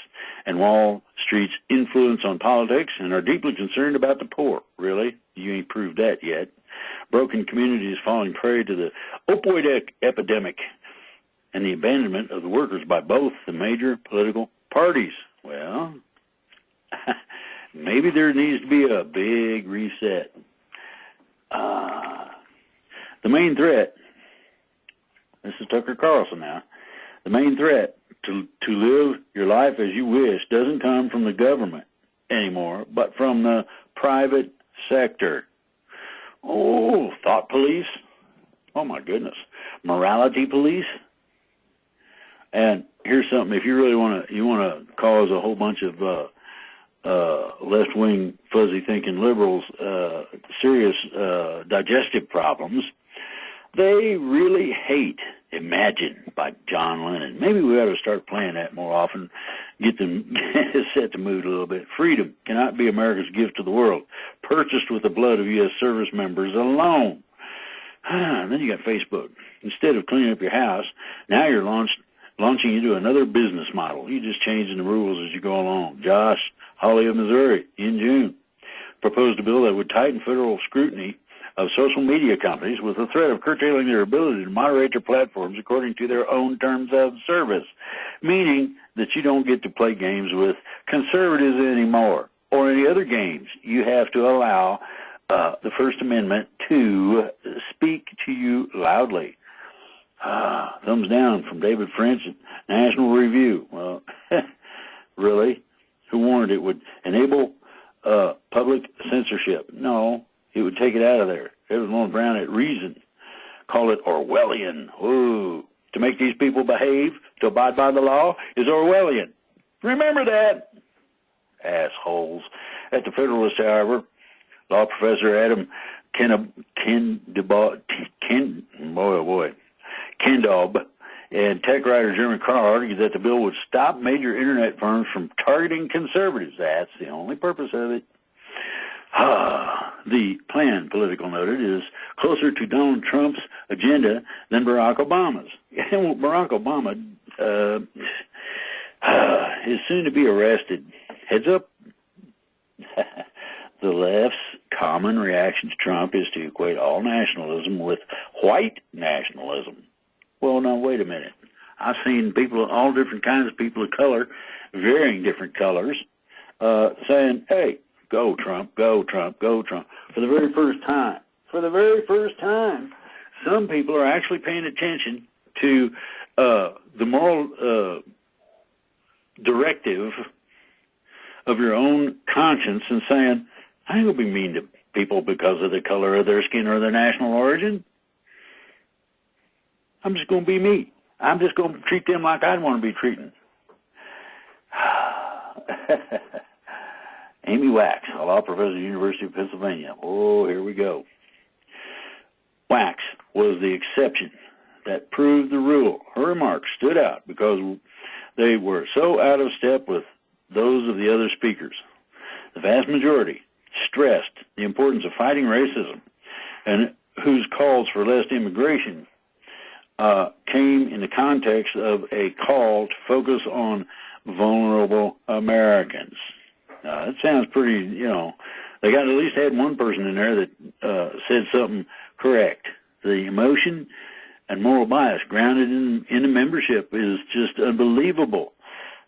and Wall Street's influence on politics and are deeply concerned about the poor. Really? You ain't proved that yet. Broken communities falling prey to the opioid epidemic and the abandonment of the workers by both the major political parties. Well, maybe there needs to be a big reset. The main threat, this is Tucker Carlson now, the main threat to live your life as you wish doesn't come from the government anymore, but from the private sector. Oh, thought police. Oh my goodness. Morality police. And here's something: if you really want to cause a whole bunch of left-wing, fuzzy-thinking liberals serious digestive problems, they really hate "Imagine" by John Lennon. Maybe we ought to start playing that more often. Get them set the mood a little bit. Freedom cannot be America's gift to the world, purchased with the blood of U.S. service members alone. And then you got Facebook. Instead of cleaning up your house, now you're launching into another business model. You're just changing the rules as you go along. Josh Hawley of Missouri, in June, proposed a bill that would tighten federal scrutiny of social media companies with the threat of curtailing their ability to moderate their platforms according to their own terms of service, meaning that you don't get to play games with conservatives anymore or any other games. You have to allow the First Amendment to speak to you loudly. Thumbs down from David French at National Review. Well, really? Who warned it would enable public censorship? No, it would take it out of there. It was Lauren Brown at Reason. Call it Orwellian. Ooh. To make these people behave, to abide by the law, is Orwellian. Remember that. assholes. At the Federalist, however, law professor Adam Kendaub and tech writer Jeremy Carl argued that the bill would stop major internet firms from targeting conservatives. That's the only purpose of it. The plan, Political noted, is closer to Donald Trump's agenda than Barack Obama's. And Barack Obama is soon to be arrested. Heads up. The left's common reaction to Trump is to equate all nationalism with white nationalism. Well, now, wait a minute. I've seen people, all different kinds of people of color, varying different colors, saying, hey, go Trump, go Trump, go Trump, for the very first time. For the very first time, some people are actually paying attention to the moral directive of your own conscience and saying, I ain't going to be mean to people because of the color of their skin or their national origin. I'm just going to be me. I'm just going to treat them like I'd want to be treated. Amy Wax, a law professor at the University of Pennsylvania. Oh, here we go. Wax was the exception that proved the rule. Her remarks stood out because they were so out of step with those of the other speakers. The vast majority stressed the importance of fighting racism, and whose calls for less immigration came in the context of a call to focus on vulnerable Americans. That sounds pretty, they got at least had one person in there that said something correct. The emotion and moral bias grounded in the membership is just unbelievable.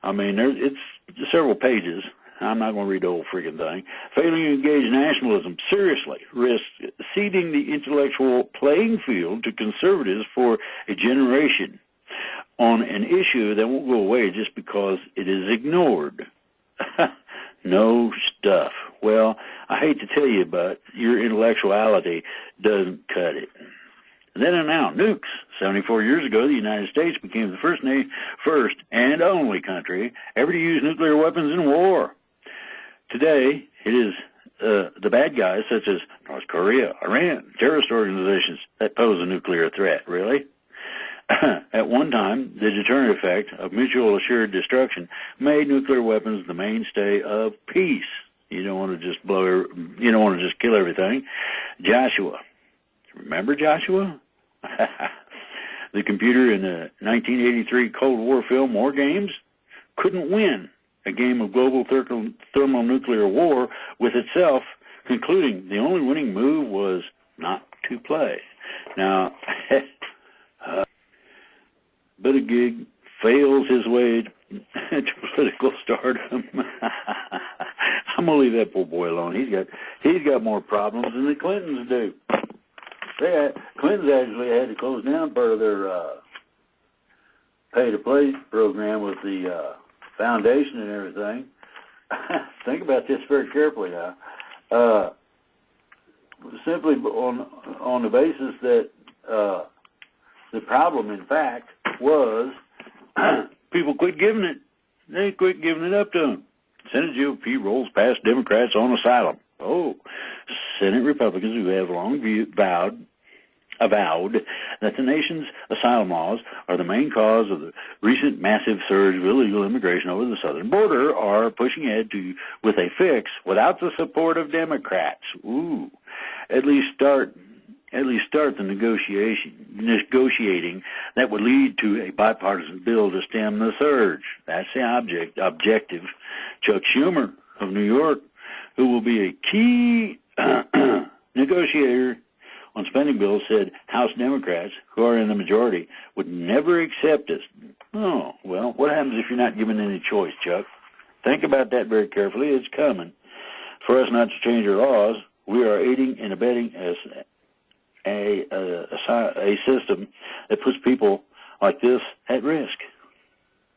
I mean, it's several pages. I'm not going to read the whole freaking thing. Failing to engage nationalism seriously risks ceding the intellectual playing field to conservatives for a generation on an issue that won't go away just because it is ignored. No stuff. Well, I hate to tell you, but your intellectuality doesn't cut it. Then and now, nukes. 74 years ago, the United States became the first and only country ever to use nuclear weapons in war. Today, it is the bad guys such as North Korea, Iran, terrorist organizations that pose a nuclear threat, really. At one time, the deterrent effect of mutual assured destruction made nuclear weapons the mainstay of peace. You don't want to just you don't want to just kill everything. Joshua. Remember Joshua? The computer in the 1983 Cold War film War Games couldn't win a game of global thermonuclear war with itself, concluding the only winning move was not to play. Now, Buttigieg fails his way to political stardom. I'm gonna leave that poor boy alone. He's got more problems than the Clintons do. Clintons actually had to close down part of their pay-to-play program with the foundation and everything. Think about this very carefully now. Simply on the basis that the problem, in fact, was people quit giving it. They quit giving it up to them. Senate GOP rolls past Democrats on asylum. Oh, Senate Republicans who have long avowed that the nation's asylum laws are the main cause of the recent massive surge of illegal immigration over the southern border are pushing ahead with a fix without the support of Democrats. Ooh, at least start the negotiating that would lead to a bipartisan bill to stem the surge. That's the objective. Chuck Schumer of New York, who will be a key negotiator on spending bills, said House Democrats, who are in the majority, would never accept this. Oh, well, what happens if you're not given any choice, Chuck? Think about that very carefully. It's coming. For us not to change our laws, we are aiding and abetting a system that puts people like this at risk.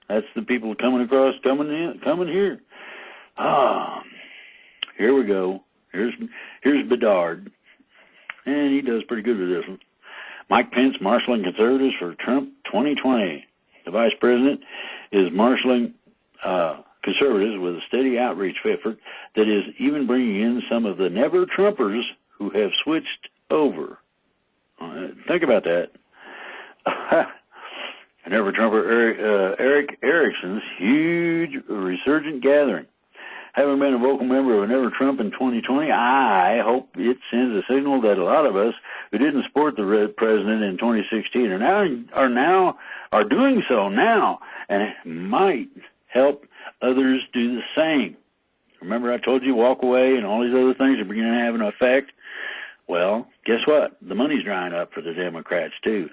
That's the people coming here. Here we go. Here's Bedard, and he does pretty good with this one. Mike Pence marshaling conservatives for Trump 2020. The vice president is marshaling conservatives with a steady outreach effort that is even bringing in some of the never-Trumpers who have switched over. Think about that. Never-Trumper Eric Erickson's huge resurgent gathering. Having been a vocal member of Never Trump in 2020, I hope it sends a signal that a lot of us who didn't support the red president in 2016 are doing so now, and it might help others do the same. Remember I told you walk away and all these other things are beginning to have an effect? Well, guess what? The money's drying up for the Democrats too.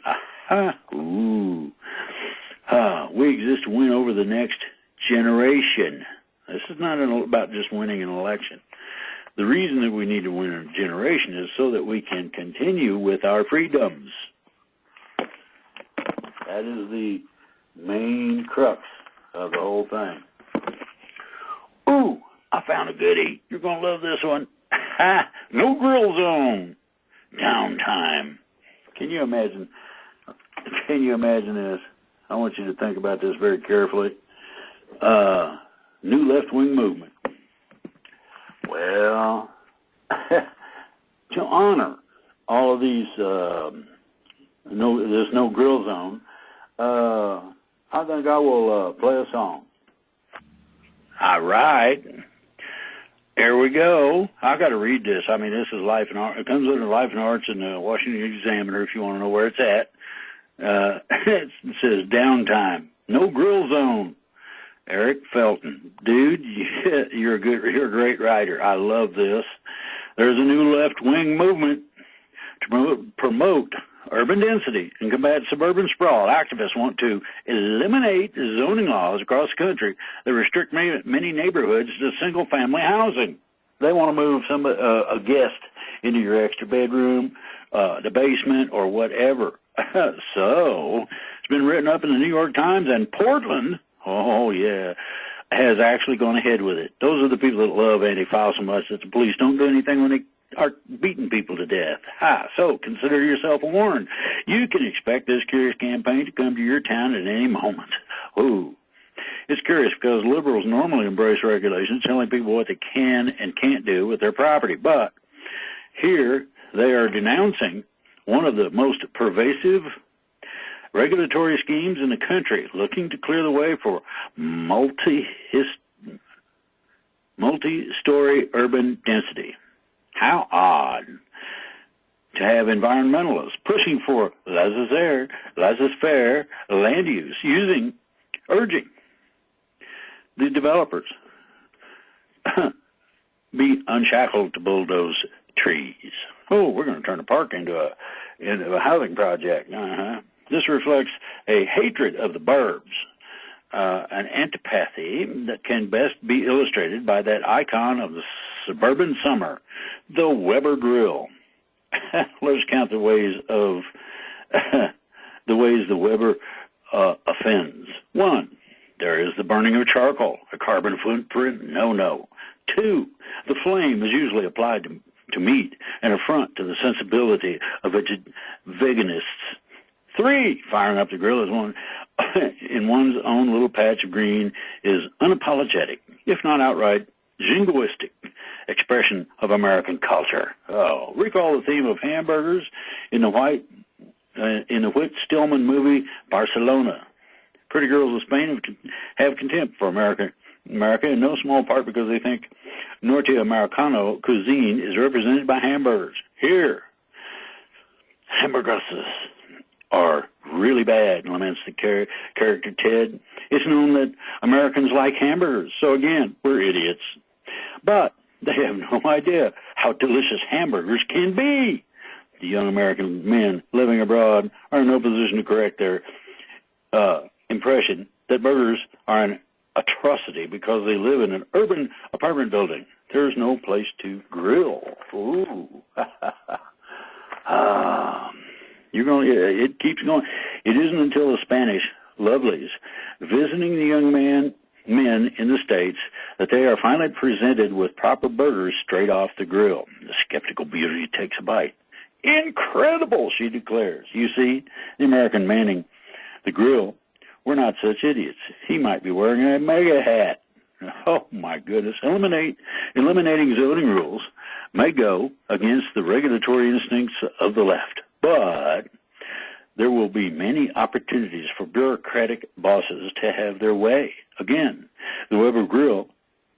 We exist to win over the next generation. This is not about just winning an election. The reason that we need to win a generation is so that we can continue with our freedoms. That is the main crux of the whole thing. Ooh, I found a goodie. You're going to love this one. No grill zone. Downtime. Can you imagine this? I want you to think about this very carefully. New left-wing movement. Well, to honor all of these, this no grill zone, I think I will play a song. All right. There we go. I got to read this. I mean, this is Life and Art. It comes under Life and Arts in the Washington Examiner if you want to know where it's at. It says downtime. No grill zone. Eric Felton. Dude, you're a great writer. I love this. There's a new left-wing movement to promote urban density and combat suburban sprawl. Activists want to eliminate zoning laws across the country that restrict many neighborhoods to single-family housing. They want to move a guest into your extra bedroom, the basement, or whatever. So it's been written up in the New York Times, and Portland, oh yeah, has actually gone ahead with it. Those are the people that love Antifa so much that the police don't do anything when they are beating people to death. So consider yourself warned. You can expect this curious campaign to come to your town at any moment. Ooh. It's curious because liberals normally embrace regulations telling people what they can and can't do with their property. But here they are denouncing one of the most pervasive regulatory schemes in the country, looking to clear the way for multi-story urban density. How odd to have environmentalists pushing for laissez-faire land use, urging the developers be unshackled to bulldoze trees. Oh, we're going to turn a park into a housing project. This reflects a hatred of the burbs, an antipathy that can best be illustrated by that icon of the suburban summer, the Weber Grill. Let's count the ways the Weber offends. 1, there is the burning of charcoal, a carbon footprint, no. 2, the flame is usually applied to meat, an affront to the sensibility of veganists. 3, firing up the grill in one's own little patch of green is unapologetic, if not outright jingoistic expression of American culture. Oh, recall the theme of hamburgers in the Whit Stillman movie Barcelona. Pretty girls of Spain have contempt for America in no small part because they think Norte Americano cuisine is represented by hamburgers. Here, hamburgers are really bad, laments the character Ted. It's known that Americans like hamburgers, so again, we're idiots. But they have no idea how delicious hamburgers can be. The young American men living abroad are in no position to correct their impression that burgers are an atrocity because they live in an urban apartment building. There's no place to grill. Ooh. It keeps going. It isn't until the Spanish lovelies visiting the young men in the States that they are finally presented with proper burgers straight off the grill. The skeptical beauty takes a bite. Incredible, she declares. You see, the American manning the grill, we're not such idiots. He might be wearing a mega hat. Oh, my goodness. Eliminating zoning rules may go against the regulatory instincts of the left, but there will be many opportunities for bureaucratic bosses to have their way. Again, the Weber Grill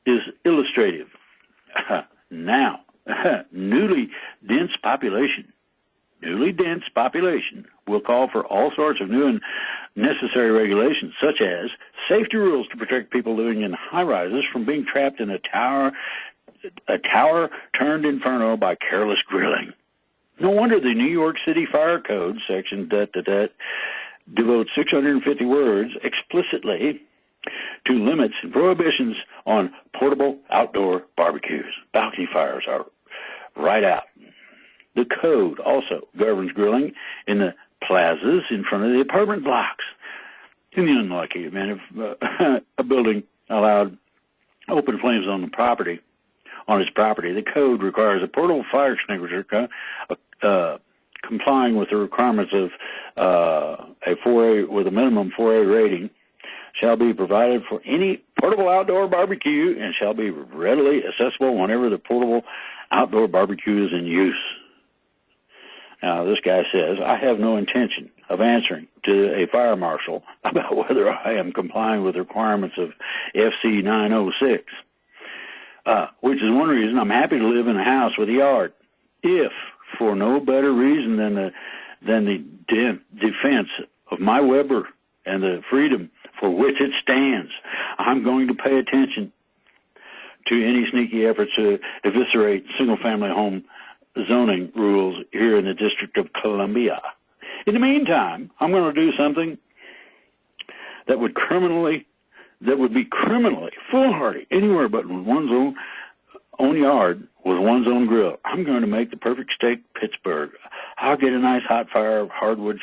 is illustrative. Now, newly dense population will call for all sorts of new and necessary regulations, such as safety rules to protect people living in high-rises from being trapped in a tower-turned inferno by careless grilling. No wonder the New York City Fire Code, section devotes 650 words explicitly to limits and prohibitions on portable outdoor barbecues. Balcony fires are right out. The code also governs grilling in the plazas in front of the apartment blocks. In the unlucky event of a building allowed open flames on its property, the code requires a portable fire extinguisher complying with the requirements of a 4A with a minimum 4A rating shall be provided for any portable outdoor barbecue and shall be readily accessible whenever the portable outdoor barbecue is in use. Now, this guy says, I have no intention of answering to a fire marshal about whether I am complying with the requirements of FC 906, which is one reason I'm happy to live in a house with a yard, if for no better reason than the defense of my Weber and the freedom for which it stands. I'm going to pay attention to any sneaky efforts to eviscerate single-family home zoning rules here in the District of Columbia. In the meantime, I'm going to do something that would be criminally foolhardy anywhere but in one's own yard with one's own grill. I'm going to make the perfect steak Pittsburgh. I'll get a nice hot fire of hardwood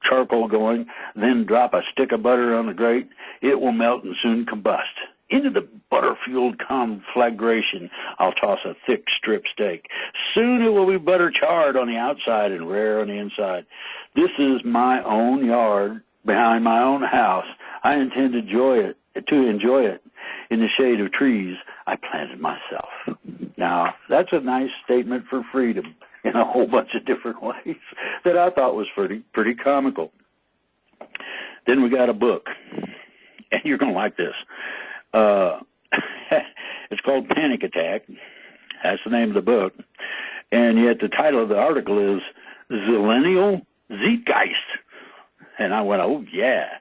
charcoal going, then drop a stick of butter on the grate. It will melt and soon combust. Into the butter-fueled conflagration, I'll toss a thick strip steak. Soon it will be butter-charred on the outside and rare on the inside. This is my own yard behind my own house. I intend to enjoy it in the shade of trees I planted myself. Now, that's a nice statement for freedom in a whole bunch of different ways that I thought was pretty comical. Then we got a book, and you're going to like this. It's called Panic Attack. That's the name of the book. And yet the title of the article is Zillennial Zeitgeist. And I went, oh, yeah.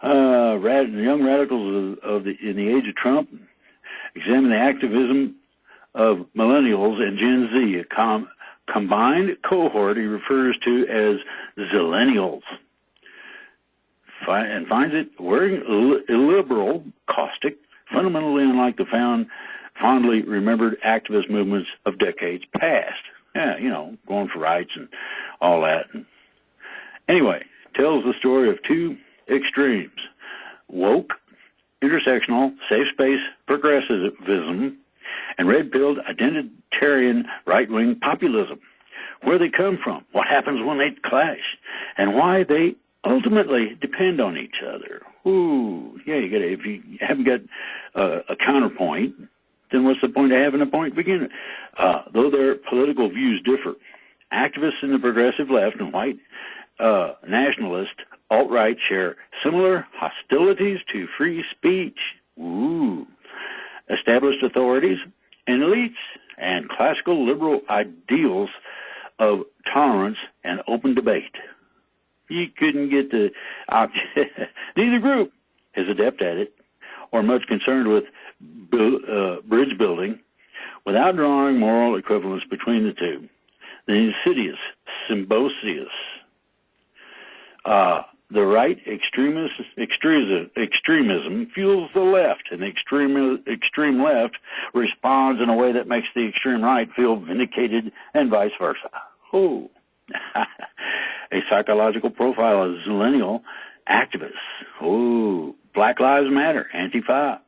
Young radicals in the age of Trump examine the activism of millennials and Gen Z, a combined cohort he refers to as Zillennials, and finds it wearing illiberal, caustic, fundamentally unlike the fondly remembered activist movements of decades past. Yeah, going for rights and all that. Anyway, tells the story of two extremes: woke, intersectional, safe space progressivism, and red-pilled identitarian right-wing populism. Where they come from, what happens when they clash, and why they ultimately depend on each other. Ooh, yeah, if you haven't got a counterpoint, then what's the point of having a point to begin with? Though their political views differ, activists in the progressive left and white nationalist alt-right share similar hostilities to free speech. Ooh. Established authorities and elites and classical liberal ideals of tolerance and open debate. You couldn't get the neither group is adept at it or much concerned with bridge building without drawing moral equivalence between the two. The insidious symbiosis. The right extremism fuels the left, and the extreme left responds in a way that makes the extreme right feel vindicated, and vice versa. Oh, a psychological profile of zillennial activists. Oh, Black Lives Matter, Antifa,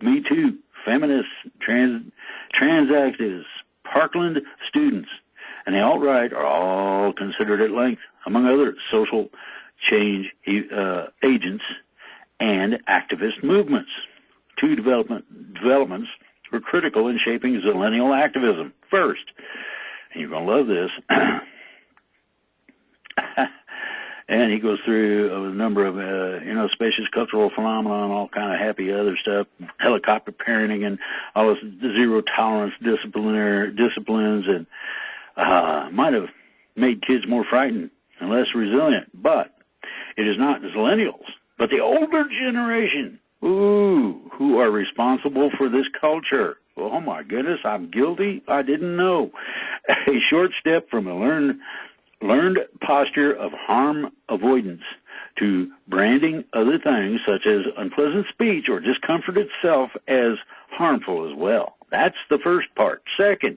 Me Too, feminists, trans activists, Parkland students, and the alt-right are all considered at length, among other social change agents and activist movements. Two developments were critical in shaping zillennial activism. First, and you're going to love this, and he goes through a number of, spacious cultural phenomena and all kind of happy other stuff, helicopter parenting and all this zero tolerance disciplines, and might have made kids more frightened and less resilient. But it is not the millennials, but the older generation, who are responsible for this culture. Oh my goodness, I'm guilty. I didn't know. A short step from a learned posture of harm avoidance to branding other things such as unpleasant speech or discomfort itself as harmful as well. That's the first part. Second,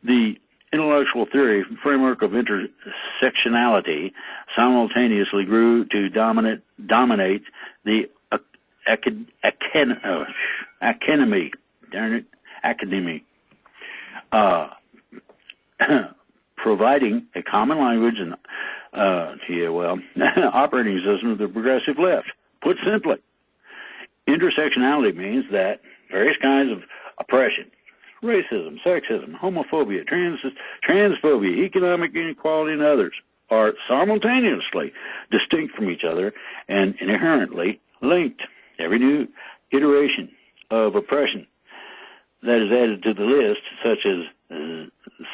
the intellectual theory framework of intersectionality simultaneously grew to dominate the academy, providing a common language and operating system of the progressive left. Put simply, intersectionality means that various kinds of oppression, racism, sexism, homophobia, transphobia, economic inequality, and others are simultaneously distinct from each other and inherently linked. Every new iteration of oppression that is added to the list, such as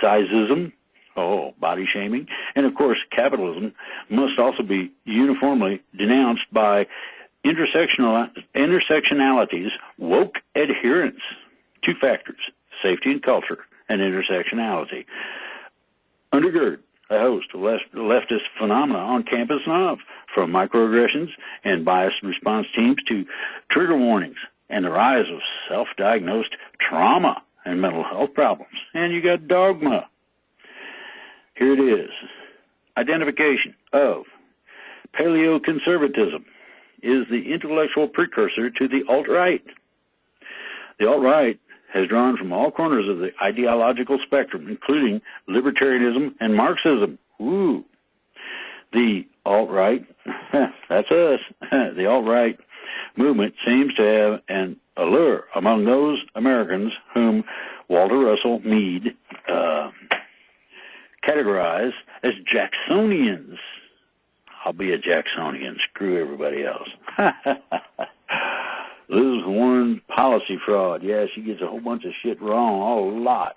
sizeism, body shaming, and of course capitalism, must also be uniformly denounced by intersectionality's woke adherents. Two factors: safety and culture, and intersectionality. Undergird a host of leftist phenomena on campus and off, from microaggressions and biased response teams to trigger warnings and the rise of self-diagnosed trauma and mental health problems. And you got dogma. Here it is. Identification of paleoconservatism is the intellectual precursor to the alt-right. The alt-right has drawn from all corners of the ideological spectrum, including libertarianism and Marxism. The alt-right, that's us, the alt-right movement seems to have an allure among those Americans whom Walter Russell Mead categorized as Jacksonians. I'll be a Jacksonian. Screw everybody else. Elizabeth Warren, policy fraud. Yeah, she gets a whole bunch of shit wrong, a whole lot.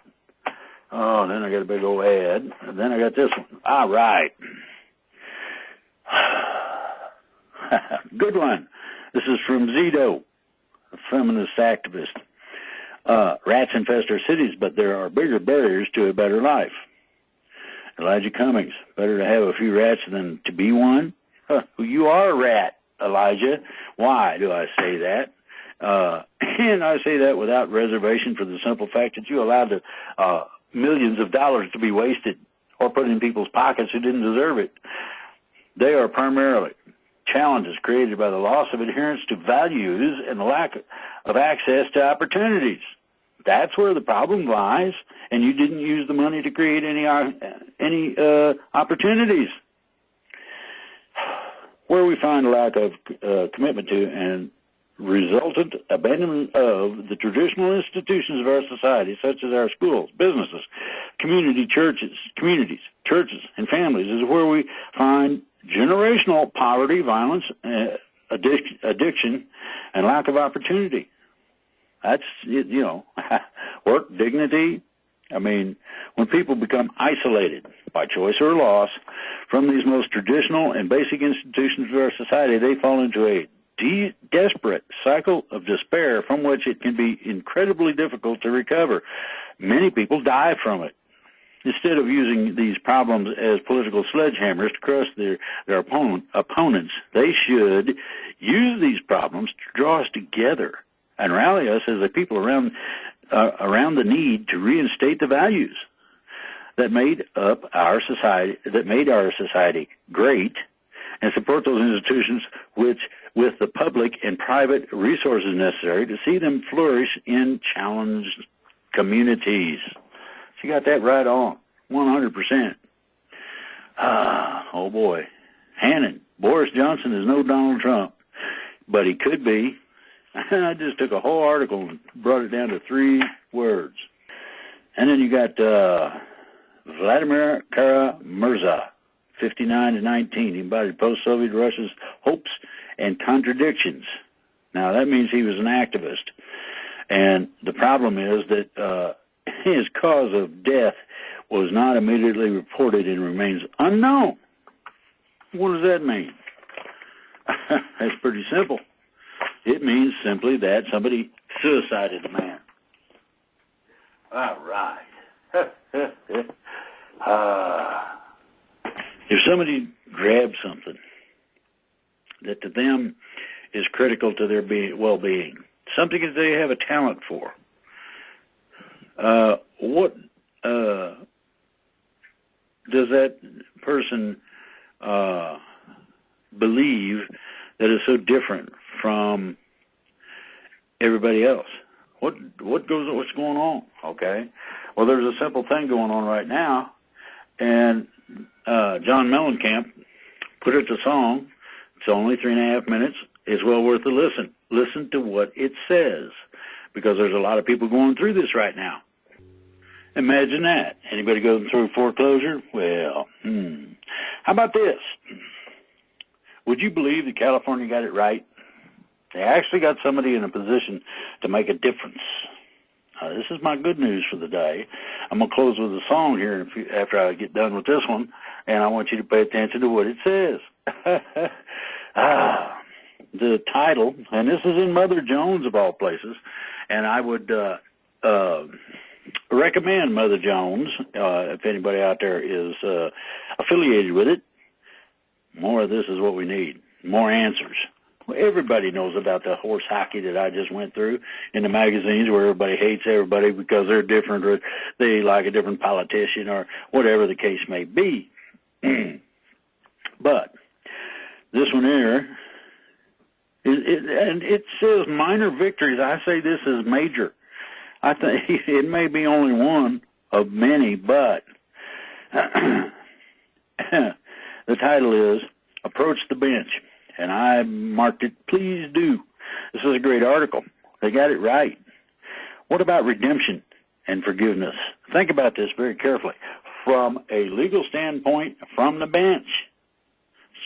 Oh, then I got a big old ad. And then I got this one. All right. Good one. This is from Zito, a feminist activist. Rats infest our cities, but there are bigger barriers to a better life. Elijah Cummings, better to have a few rats than to be one. You are a rat, Elijah. Why do I say that? And I say that without reservation for the simple fact that you allowed millions of dollars to be wasted or put in people's pockets who didn't deserve it. They are primarily challenges created by the loss of adherence to values and the lack of access to opportunities. That's where the problem lies, and you didn't use the money to create any opportunities. Where we find a lack of commitment to and resultant abandonment of the traditional institutions of our society, such as our schools, businesses, churches, and families, is where we find generational poverty, violence, addiction, and lack of opportunity. That's, work, dignity. I mean, when people become isolated by choice or loss from these most traditional and basic institutions of our society, they fall into a desperate cycle of despair from which it can be incredibly difficult to recover. Many people die from it. Instead of using these problems as political sledgehammers to crush their opponents, they should use these problems to draw us together and rally us as a people around the need to reinstate the values that made our society great, and support those institutions with the public and private resources necessary to see them flourish in challenged communities. She got that right on, 100%. Oh, boy. Hannon. Boris Johnson is no Donald Trump, but he could be. I just took a whole article and brought it down to 3 words. And then you got Vladimir Kara-Murza, 59 to 19. He embodied post-Soviet Russia's hopes and contradictions. Now, that means he was an activist. And the problem is that his cause of death was not immediately reported and remains unknown. What does that mean? That's pretty simple. It means simply that somebody suicided the man. All right. If somebody grabs something that to them is critical to their well-being, something that they have a talent for, what does that person believe that is so different from everybody else? What's going on? Okay. Well, there's a simple thing going on right now, and John Mellencamp put it to song. It's only 3.5 minutes. It's well worth a listen. Listen to what it says, because there's a lot of people going through this right now. Imagine that. Anybody going through foreclosure? Well, how about this? Would you believe that California got it right? They actually got somebody in a position to make a difference. This is my good news for the day. I'm going to close with a song here after I get done with this one, and I want you to pay attention to what it says. The title, and this is in Mother Jones of all places, and I would recommend Mother Jones if anybody out there is affiliated with it. More of this is what we need. More answers. Well, everybody knows about the horse hockey that I just went through in the magazines, where everybody hates everybody because they're different, or they like a different politician, or whatever the case may be. But this one here, and it says minor victories. I say this is major. I think it may be only one of many, but the title is Approach the Bench. And I marked it, please do. This is a great article. They got it right. What about redemption and forgiveness? Think about this very carefully. From a legal standpoint, from the bench,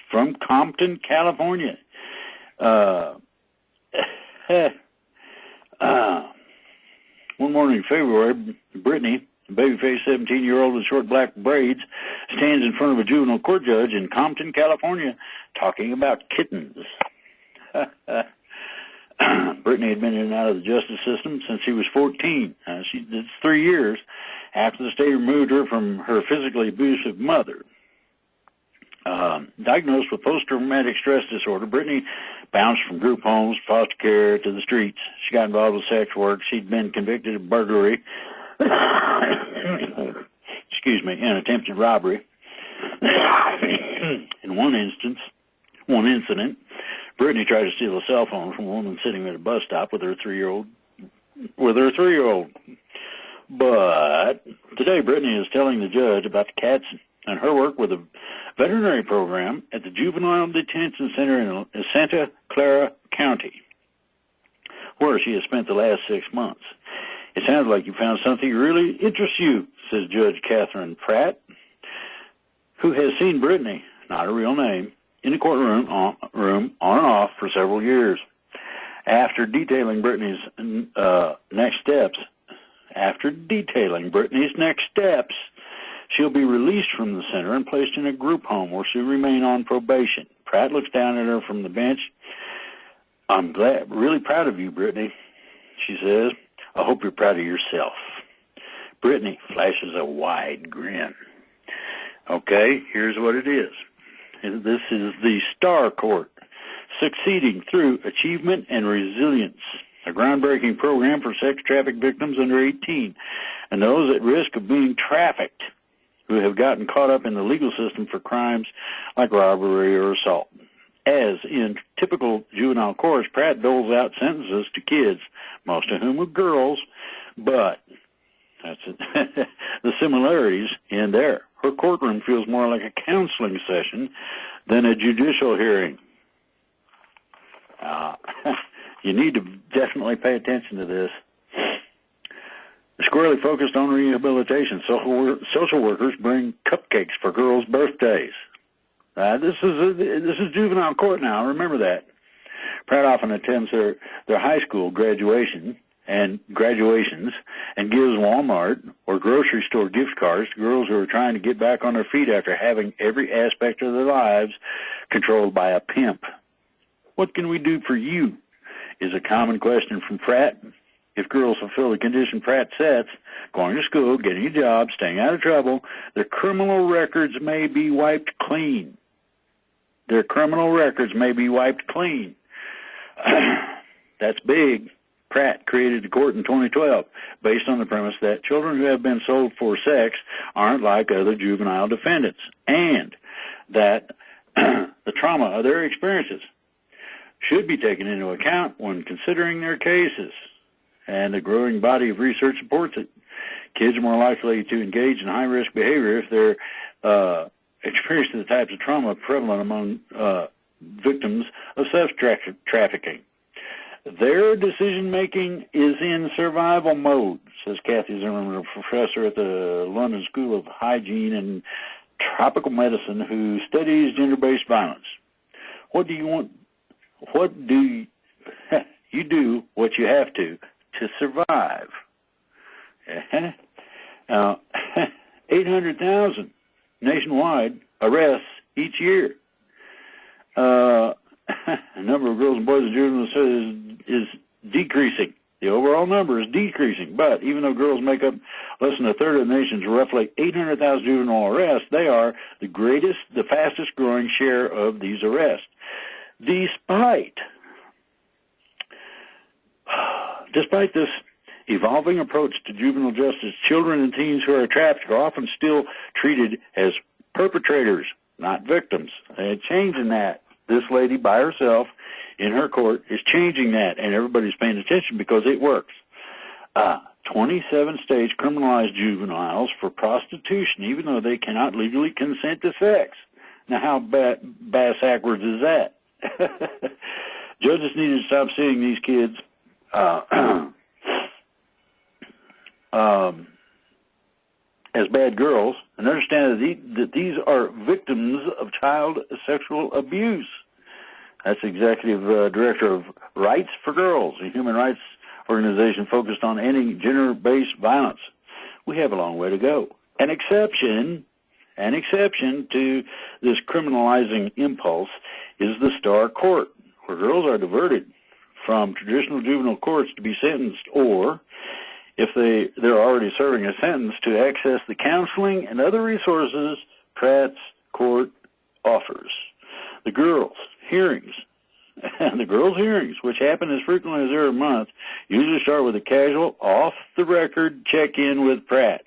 from Compton, California. One morning in February, Brittany, a baby-faced 17-year-old with short black braids, stands in front of a juvenile court judge in Compton, California, talking about kittens. Brittany had been in and out of the justice system since she was 14. It's 3 years after the state removed her from her physically abusive mother. Diagnosed with post-traumatic stress disorder, Brittany bounced from group homes, foster care, to the streets. She got involved with sex work. She'd been convicted of burglary, and attempted robbery. In one incident, Brittany tried to steal a cell phone from a woman sitting at a bus stop with her 3-year-old. But today, Brittany is telling the judge about the cats and her work with a veterinary program at the Juvenile Detention Center in Santa Clara County, where she has spent the last 6 months. It sounds like you found something that really interests you, says Judge Catherine Pratt, who has seen Brittany, not a real name, in the courtroom on and off for several years. After detailing Brittany's next steps, she'll be released from the center and placed in a group home where she'll remain on probation. Pratt looks down at her from the bench. I'm really proud of you, Brittany, she says. I hope you're proud of yourself. Brittany flashes a wide grin. Okay, here's what it is. This is the STAR Court, Succeeding Through Achievement and Resilience, a groundbreaking program for sex trafficked victims under 18 and those at risk of being trafficked who have gotten caught up in the legal system for crimes like robbery or assault. As in typical juvenile courts, Pratt doles out sentences to kids, most of whom are girls, but that's it. The similarities end there. her courtroom feels more like a counseling session than a judicial hearing. You need to definitely pay attention to this. Squarely focused on rehabilitation, social workers bring cupcakes for girls' birthdays. This is juvenile court now. Remember that. Pratt often attends their high school graduations and gives Walmart or grocery store gift cards to girls who are trying to get back on their feet after having every aspect of their lives controlled by a pimp. What can we do for you? Is a common question from Pratt. If girls fulfill the condition Pratt sets, going to school, getting a job, staying out of trouble, their criminal records may be wiped clean. Their criminal records may be wiped clean. That's big. Pratt created the court in 2012 based on the premise that children who have been sold for sex aren't like other juvenile defendants, and that the trauma of their experiences should be taken into account when considering their cases. And a growing body of research supports it. Kids are more likely to engage in high-risk behavior if they're experiencing the types of trauma prevalent among victims of sex trafficking. Their decision-making is in survival mode, says Kathy Zimmerman, a professor at the London School of Hygiene and Tropical Medicine who studies gender-based violence. What do you do what you have to survive. 800,000 nationwide arrests each year. The number of girls and boys in juveniles is decreasing. The overall number is decreasing, but even though girls make up less than a third of the nation's roughly 800,000 juvenile arrests, they are the fastest growing share of these arrests. Despite this evolving approach to juvenile justice, children and teens who are trafficked are often still treated as perpetrators, not victims. They're changing that. This lady by herself in her court is changing that, and everybody's paying attention because it works. 27 states criminalize juveniles for prostitution, even though they cannot legally consent to sex. Now, how bass-backwards is that? Judges need to stop seeing these kids as bad girls and understand that these are victims of child sexual abuse. That's Executive Director of Rights for Girls, a human rights organization focused on ending gender-based violence. We have a long way to go. An exception to this criminalizing impulse is the Star Court, where girls are diverted from traditional juvenile courts to be sentenced, or if they're already serving a sentence, to access the counseling and other resources Pratt's court offers. The girls' hearings, which happen as frequently as every month, usually start with a casual, off-the-record check-in with Pratt.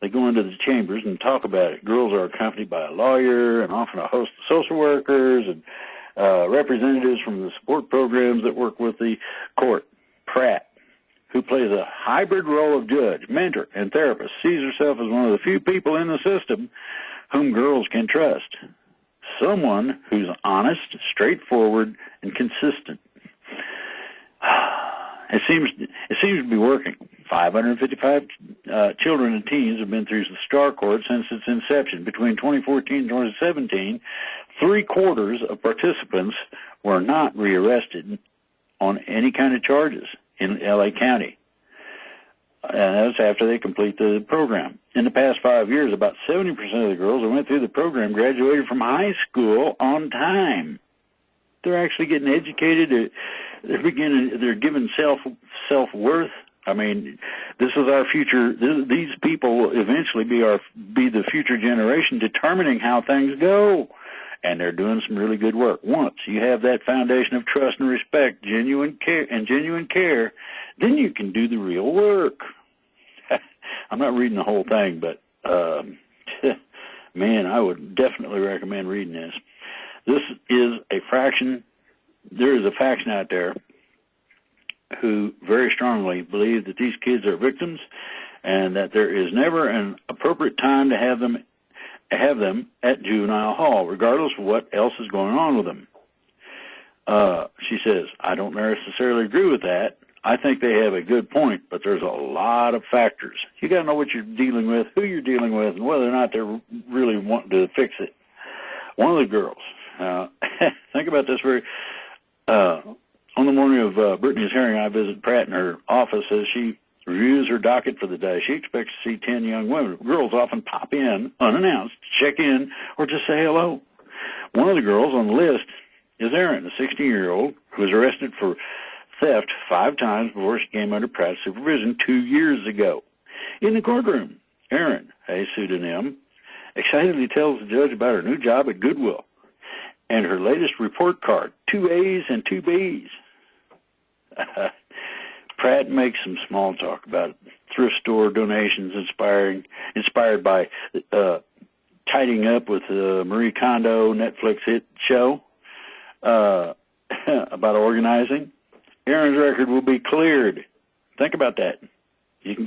They go into the chambers and talk about it. Girls are accompanied by a lawyer and often a host of social workers and representatives from the support programs that work with the court. Pratt, who plays a hybrid role of judge, mentor, and therapist, sees herself as one of the few people in the system whom girls can trust. Someone who's honest, straightforward, and consistent. It seems to be working. 555 children and teens have been through the Star Court since its inception. Between 2014 and 2017, 3/4 of participants were not rearrested on any kind of charges in L.A. County. And that's after they complete the program. In the past 5 years, about 70% of the girls who went through the program graduated from high school on time. They're actually getting educated. They're given self-worth. I mean, this is our future. These people will eventually be the future generation determining how things go. And they're doing some really good work. Once you have that foundation of trust and respect, genuine care, then you can do the real work. I'm not reading the whole thing, but man, I would definitely recommend reading this. This is a fraction. There is a faction out there who very strongly believe that these kids are victims and that there is never an appropriate time to have them have them at juvenile hall, regardless of what else is going on with them. She says, I don't necessarily agree with that. I think they have a good point, but there's a lot of factors. You got to know what you're dealing with, who you're dealing with, and whether or not they're really wanting to fix it. One of the girls, think about this on the morning of Brittany's hearing, I visit Pratt in her office as she reviews her docket for the day. She expects to see 10 young women. Girls often pop in unannounced, check in, or just say hello. One of the girls on the list is Erin, a 16-year-old who was arrested for theft 5 times before she came under Pratt's supervision 2 years ago. In the courtroom, Erin, a pseudonym, excitedly tells the judge about her new job at Goodwill and her latest report card, 2 A's and 2 B's. Pratt makes some small talk about thrift store donations inspired by tidying up with Marie Kondo Netflix hit show about organizing. Erin's record will be cleared. Think about that. You can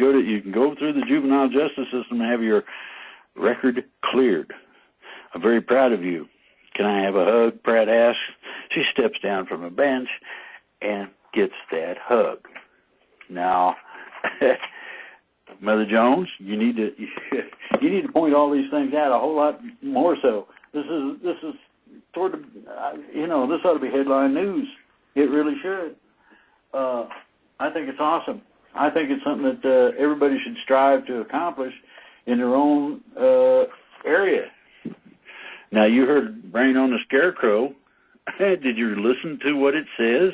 go through the juvenile justice system and have your record cleared. I'm very proud of you. Can I have a hug? Pratt asks. She steps down from a bench and gets that hug. Now, Mother Jones, you need to point all these things out a whole lot more so. This is toward the, this ought to be headline news. It really should. I think it's awesome. I think it's something that everybody should strive to accomplish in their own area. Now, you heard Brain on the Scarecrow. Did you listen to what it says?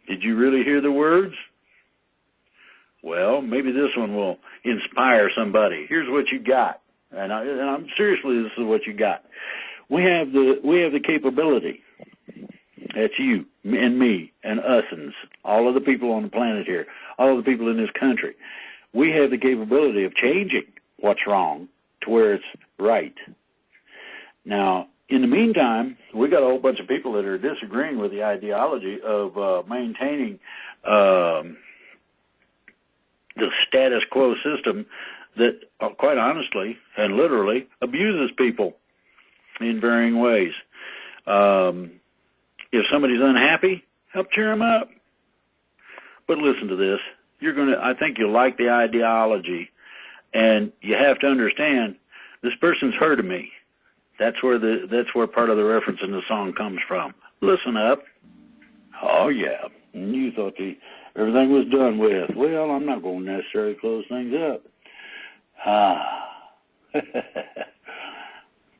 Did you really hear the words? Well, maybe this one will inspire somebody. Here's what you got, and I'm seriously, this is what you got. We have the capability. That's you and me and us'ns, all of the people on the planet here, all of the people in this country. We have the capability of changing what's wrong to where it's right. Now, in the meantime, we got a whole bunch of people that are disagreeing with the ideology of maintaining the status quo system that, quite honestly and literally, abuses people in varying ways. If somebody's unhappy, help cheer them up. But listen to this. I think you'll like the ideology, and you have to understand, this person's hurting me. That's where part of the reference in the song comes from. Listen up. Oh, yeah. You thought everything was done with. Well, I'm not going to necessarily close things up.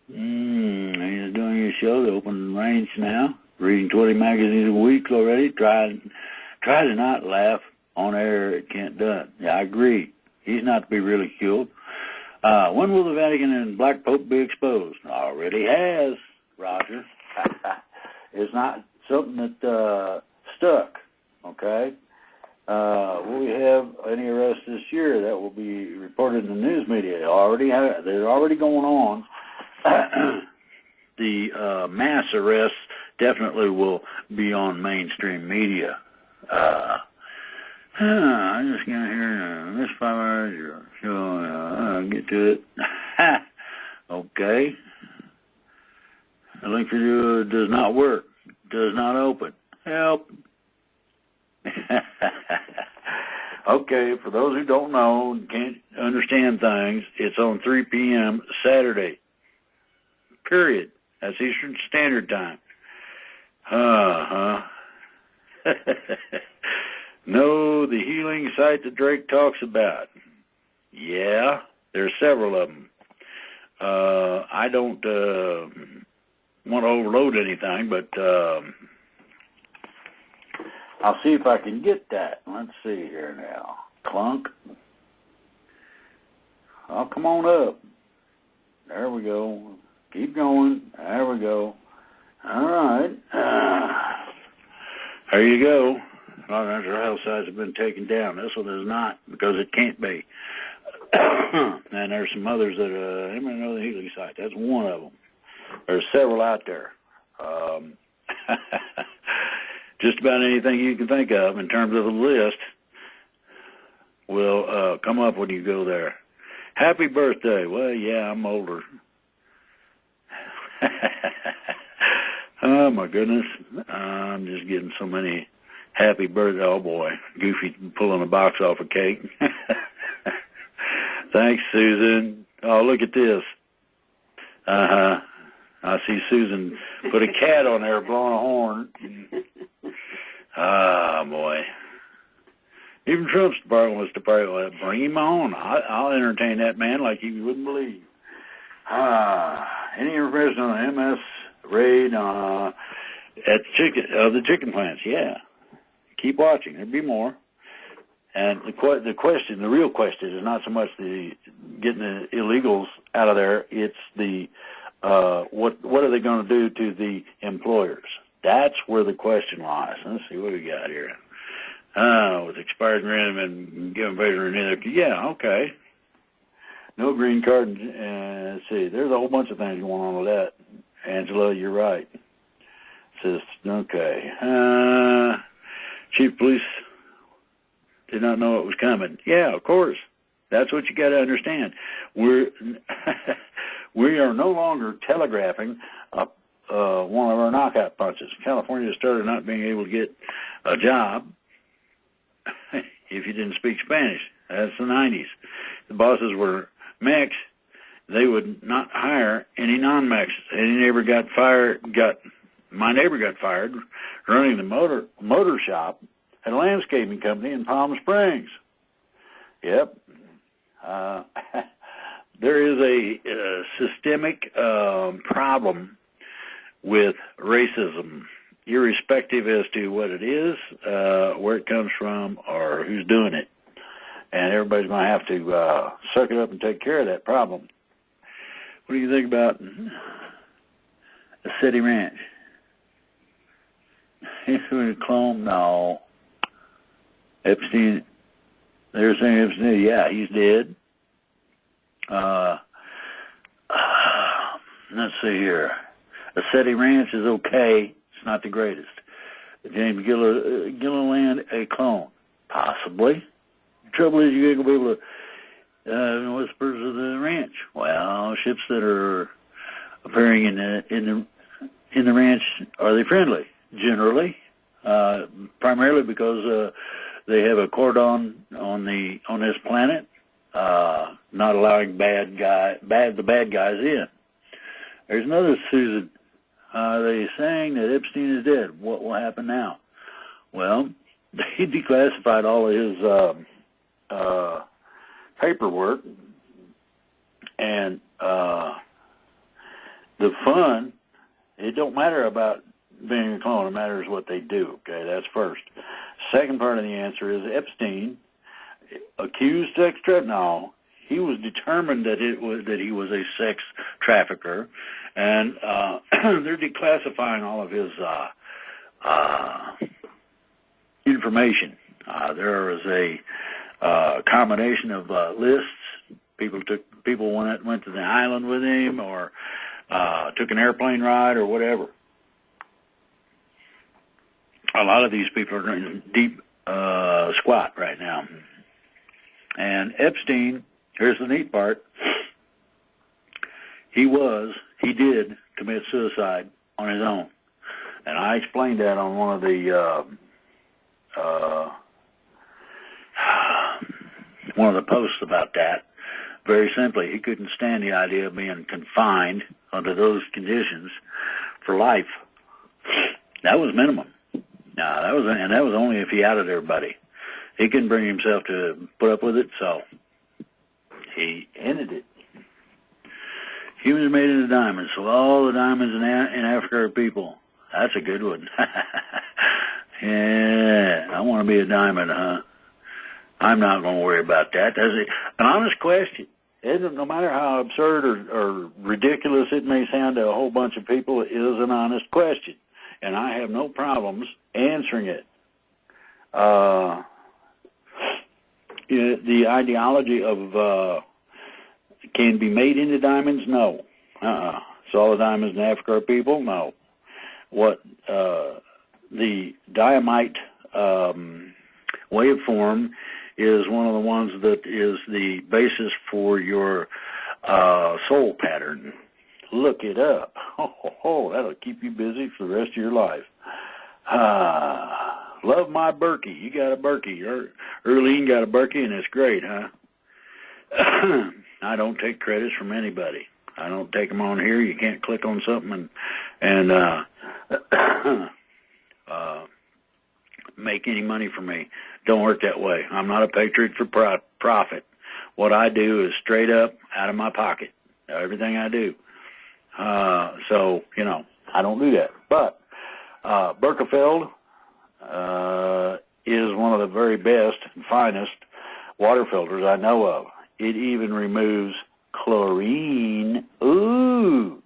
He's doing your show, the open range now. Reading 20 magazines a week already. Try to not laugh on air at Kent Dunn. Yeah, I agree. He's not to be ridiculed. When will the Vatican and Black Pope be exposed? Already has, Roger. It's not something that stuck, okay? Will we have any arrests this year? That will be reported in the news media. They're already going on. The mass arrests definitely will be on mainstream media. I just got here this 5 hours, so I'll get to it. Okay. The link for you does not work. Does not open. Help. Okay, for those who don't know and can't understand things, it's on 3 p.m. Saturday. Period. That's Eastern Standard Time. No, the healing site that Drake talks about. Yeah, there's several of them. I don't want to overload anything, but I'll see if I can get that. Let's see here now. Clunk. Oh, come on up. There we go. Keep going. There we go. All right. There you go. A lot of our health sites have been taken down. This one is not, because it can't be. And there's some others that, anybody know the healing site? That's one of them. There's several out there. Just about anything you can think of in terms of a list. will come up when you go there. Happy birthday. Well, yeah, I'm older. Oh, my goodness. I'm just getting so many happy birthday. Oh, boy. Goofy pulling a box off a cake. Thanks, Susan. Oh, look at this. Uh-huh. I see Susan put a cat on there blowing a horn. Ah, boy. Even Trump's department was to bring him on. I'll entertain that man like you wouldn't believe. Any information on the MS raid at the chicken plants? Yeah. Keep watching. There'll be more. And the real question is not so much getting the illegals out of there. It's what are they going to do to the employers? That's where the question lies. Let's see what we got here. With expired random and given favor and either. Yeah, okay. No green card. Let's see. There's a whole bunch of things going on with that. Angela, you're right. Says, okay. Chief of Police did not know it was coming. Yeah, of course. That's what you got to understand. We are no longer telegraphing one of our knockout punches. California started not being able to get a job if you didn't speak Spanish. That's the 90s. The bosses were Mex. They would not hire any non-Mex. My neighbor got fired running the motor shop at a landscaping company in Palm Springs. Yep. There is a systemic problem with racism, irrespective as to what it is, where it comes from, or who's doing it. And everybody's going to have to suck it up and take care of that problem. What do you think about a city ranch? He's going to clone? No. Epstein, they're saying Epstein, yeah, he's dead. Let's see here. A city ranch is okay. It's not the greatest. James Gilliland, a clone? Possibly. The trouble is you ain't going to be able to what's the purpose of the ranch? Well, ships that are appearing in the ranch, are they friendly? Generally, primarily because they have a cordon on this planet, not allowing the bad guys in. There's another Susan. They're saying that Epstein is dead. What will happen now? Well, they declassified all of his paperwork, and the fun. It don't matter about being a clone. It matters what they do. Okay, that's first. Second part of the answer is Epstein accused sex trafficking. No, he was determined that he was a sex trafficker, and they're declassifying all of his information. There was a combination of lists. People went to the island with him, or took an airplane ride, or whatever. A lot of these people are in deep squat right now. And Epstein, here's the neat part, he did commit suicide on his own. And I explained that on one of the posts about that. Very simply, he couldn't stand the idea of being confined under those conditions for life. That was minimum. That was only if he outed everybody. He couldn't bring himself to put up with it, so he ended it. Humans made into diamonds, so all the diamonds in Africa are people. That's a good one. Yeah, I want to be a diamond, huh? I'm not going to worry about that. That's an honest question. No matter how absurd or ridiculous it may sound to a whole bunch of people, it is an honest question. And I have no problems answering it. The ideology of can be made into diamonds? No. So all the diamonds in Africa are people? No. What the diamite waveform is one of the ones that is the basis for your soul pattern. Look it up. That'll keep you busy for the rest of your life. Love my Berkey. You got a Berkey. Erlene got a Berkey, and it's great, huh? I don't take credits from anybody. I don't take them on here. You can't click on something and make any money from me. Don't work that way. I'm not a patriot for profit. What I do is straight up out of my pocket. Everything I do. So, I don't do that. But Berkefeld is one of the very best and finest water filters I know of. It even removes chlorine. Ooh.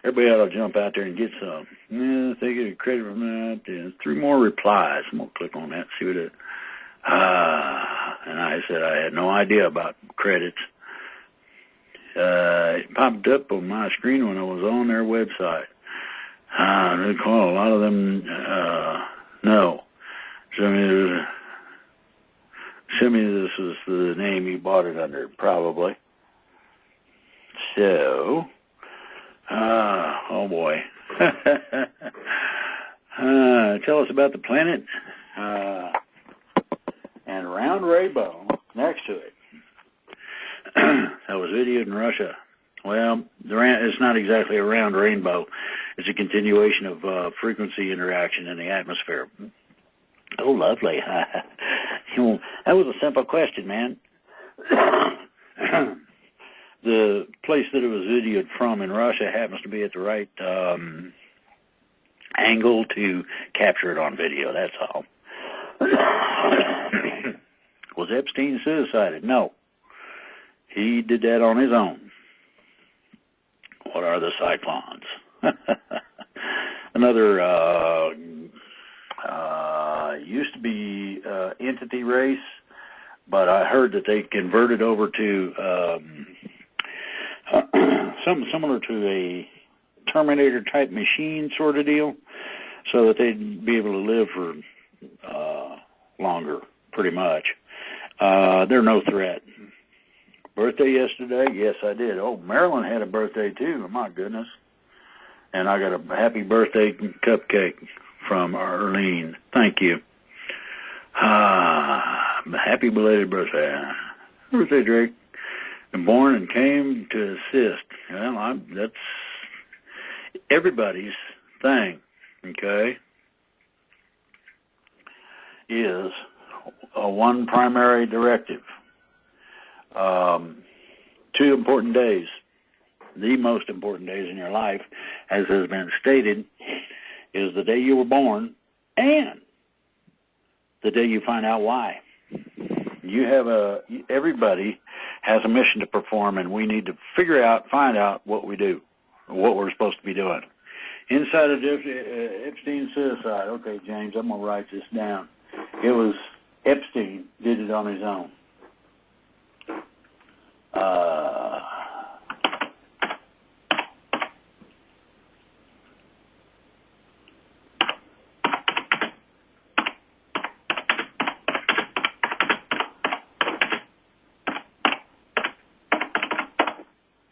Everybody ought to jump out there and get some. If they get a credit from that, there's 3 more replies. I'm going to click on that and see what it... and I said I had no idea about credits. It popped up on my screen when I was on their website. They call a lot of them, no. Send me this is the name you bought it under, probably. So, oh boy. Tell us about the planet, and round rainbow next to it. That was videoed in Russia. Well, it's not exactly a round rainbow. It's a continuation of frequency interaction in the atmosphere. Oh, lovely. That was a simple question, man. The place that it was videoed from in Russia happens to be at the right angle to capture it on video, that's all. Was Epstein suicided? No. He did that on his own. What are the cyclones? Another used to be entity race, but I heard that they converted over to something similar to a Terminator type machine sort of deal, so that they'd be able to live for longer, pretty much. They're no threat. Birthday yesterday? Yes, I did. Oh, Marilyn had a birthday too. Oh, my goodness. And I got a happy birthday cupcake from Arlene. Thank you. Happy belated birthday. Birthday, Drake. And born and came to assist. Well, that's everybody's thing, okay, is one primary directive. 2 important days, the most important days in your life, as has been stated, is the day you were born and the day you find out why. Everybody has a mission to perform, and we need to find out what we do, what we're supposed to be doing. Inside of Epstein's suicide. Okay, James, I'm going to write this down. It was Epstein did it on his own.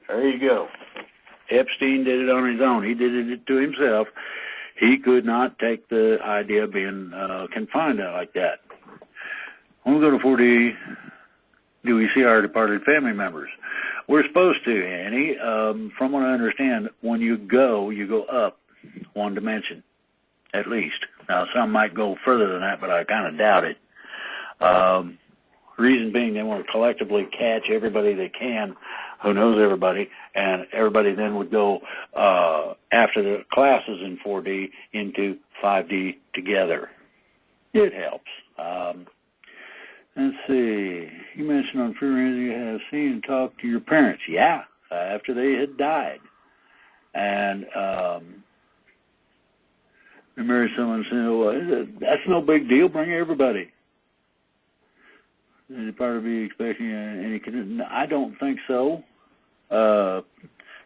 There you go. Epstein did it on his own. He did it to himself. He could not take the idea of being confined like that. When we go to 4D, do we see our departed family members? We're supposed to, Annie. From what I understand, when you go up 1 dimension, at least. Now, some might go further than that, but I kind of doubt it. Reason being, they want to collectively catch everybody they can who knows everybody, and everybody then would go, after the classes in 4D, into 5D together. It helps. Let's see. You mentioned on Free Radio you have seen and talked to your parents. Yeah, after they had died. And I remember someone saying, well, that's no big deal. Bring everybody. And you'd probably be expecting any... I don't think so.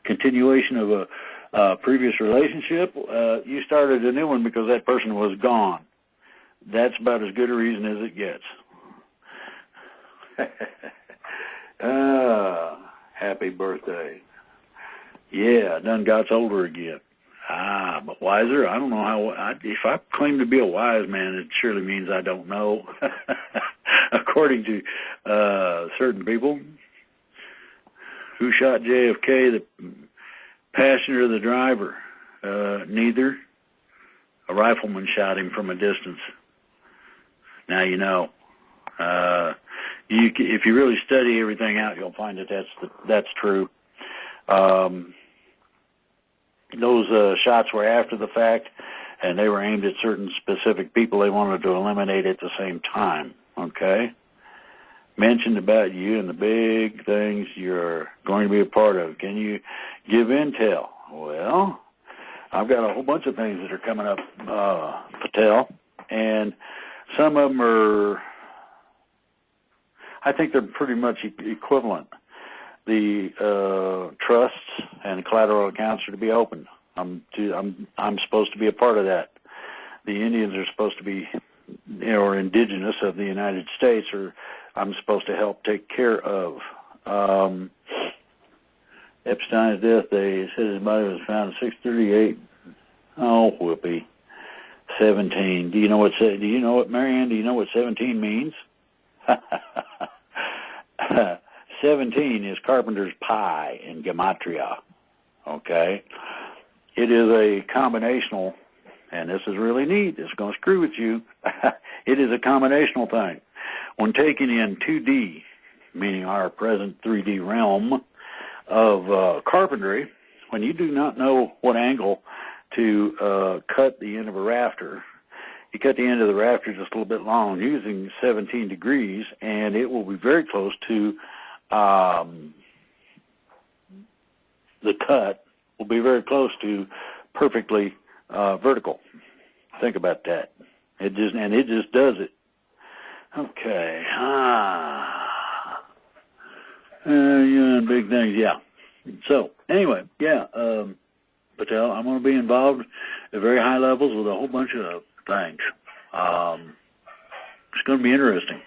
Continuation of a previous relationship. You started a new one because that person was gone. That's about as good a reason as it gets. Happy birthday. Yeah, done got older again. But wiser? I don't know how. If I claim to be a wise man, it surely means I don't know. According to certain people. Who shot JFK? The passenger or the driver? Neither. A rifleman shot him from a distance. Now you know. If you really study everything out, you'll find that that's true. Those shots were after the fact, and they were aimed at certain specific people they wanted to eliminate at the same time. Okay? Mentioned about you and the big things you're going to be a part of. Can you give intel? Well, I've got a whole bunch of things that are coming up, Patel, and some of them are, I think they're pretty much equivalent. The trusts and collateral accounts are to be opened. I'm supposed to be a part of that. The Indians are supposed to be, or indigenous of the United States, or I'm supposed to help take care of. Epstein's death day, it says his body was found at 6:38. Oh, whoopee. 17. Do you know what, Marianne, do you know what 17 means? 17 is Carpenter's Pi in Gematria. Okay? It is a combinational, and this is really neat. It's going to screw with you. It is a combinational thing. When taken in 2D, meaning our present 3D realm of carpentry, when you do not know what angle to cut the end of a rafter, you cut the end of the rafter just a little bit long using 17 degrees, and it will be very close to the cut will be very close to perfectly vertical. Think about that. It just does it. Okay. Yeah, big things. Yeah. So anyway, yeah. Patel, I'm going to be involved at very high levels with a whole bunch of things. It's going to be interesting.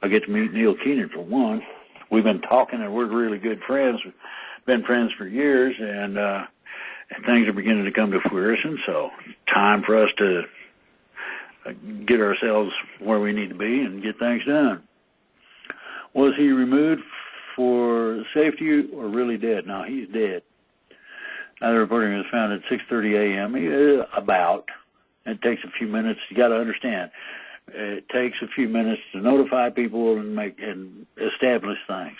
I get to meet Neil Keenan for one. We've been talking, and we're really good friends. We've been friends for years, and things are beginning to come to fruition. So, time for us to get ourselves where we need to be and get things done. Was he removed for safety or really dead? No, he's dead. Another reporting was found at 6:30 a.m. About. It takes a few minutes. You got to understand. It takes a few minutes to notify people and establish things.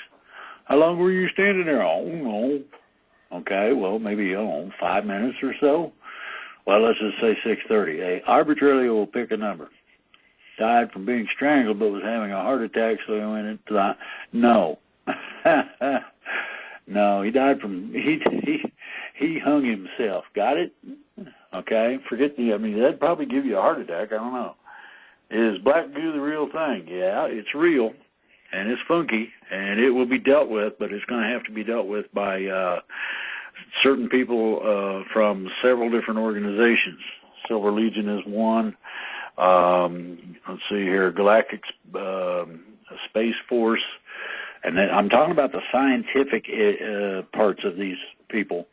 How long were you standing there? Oh, no. Okay, well, maybe 5 minutes or so. Well, let's just say 6:30. Arbitrarily, we'll pick a number. Died from being strangled, but was having a heart attack, so he went into the... No. No, he died from... He hung himself. Got it? Okay, that'd probably give you a heart attack. I don't know. Is black goo the real thing? Yeah, it's real, and it's funky, and it will be dealt with, but it's going to have to be dealt with by certain people from several different organizations. Silver Legion is one. Let's see here, Galactic Space Force, and then I'm talking about the scientific parts of these people.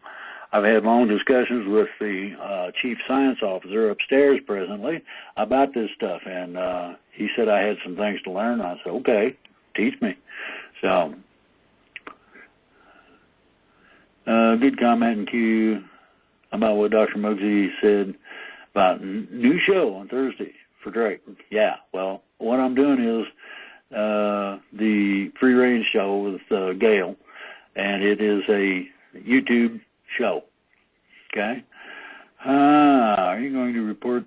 I've had long discussions with the chief science officer upstairs presently about this stuff, and he said I had some things to learn. I said, okay, teach me. So, good comment in Q about what Dr. Muggsy said about new show on Thursday for Drake. Yeah, well, what I'm doing is the free range show with Gail, and it is a YouTube show. Okay? Are you going to report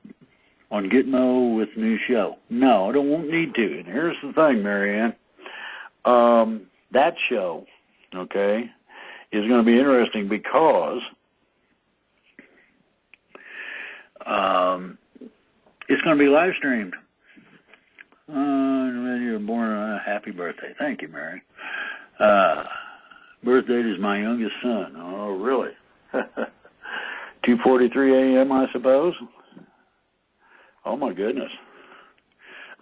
on Gitmo with new show? No, I won't need to. And here's the thing, Marianne. That show, okay, is going to be interesting because it's going to be live streamed. You were born on a happy birthday. Thank you, Mary. Birth date is my youngest son. Oh, really? 2:43 a.m., I suppose. Oh, my goodness.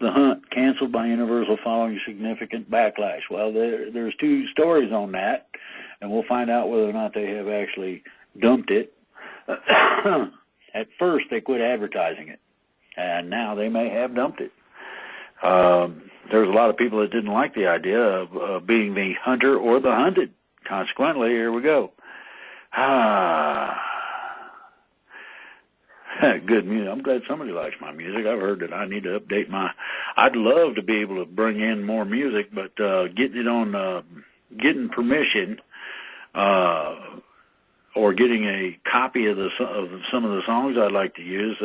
The Hunt canceled by Universal following significant backlash. Well, there's two stories on that, and we'll find out whether or not they have actually dumped it. At first, they quit advertising it, and now they may have dumped it. There's a lot of people that didn't like the idea of being the hunter or the hunted. Consequently, here we go. Good music. I'm glad somebody likes my music. I've heard that I need to update I'd love to be able to bring in more music, but getting it on, getting permission, or getting a copy of some of the songs I'd like to use,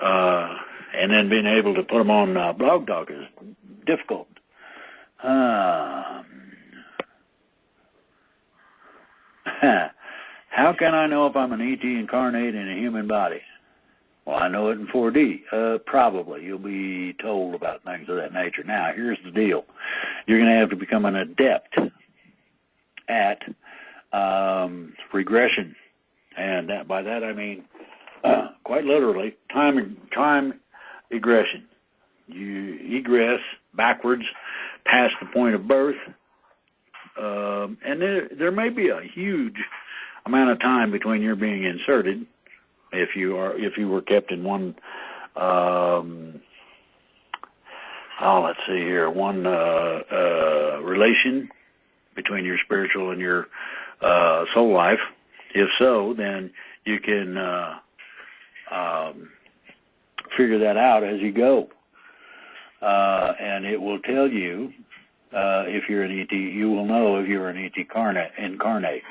and then being able to put them on Blog Talk is difficult. How can I know if I'm an ET incarnate in a human body? Well, I know it in 4D. Probably. You'll be told about things of that nature. Now, here's the deal. You're going to have to become an adept at regression. And by that I mean, quite literally, time egression. You egress backwards past the point of birth. And there may be a huge amount of time between your being inserted, if you were kept in one let's see here, one relation between your spiritual and your soul life. If so, then you can figure that out as you go, and it will tell you if you're an ET. You will know if you're an ET incarnate.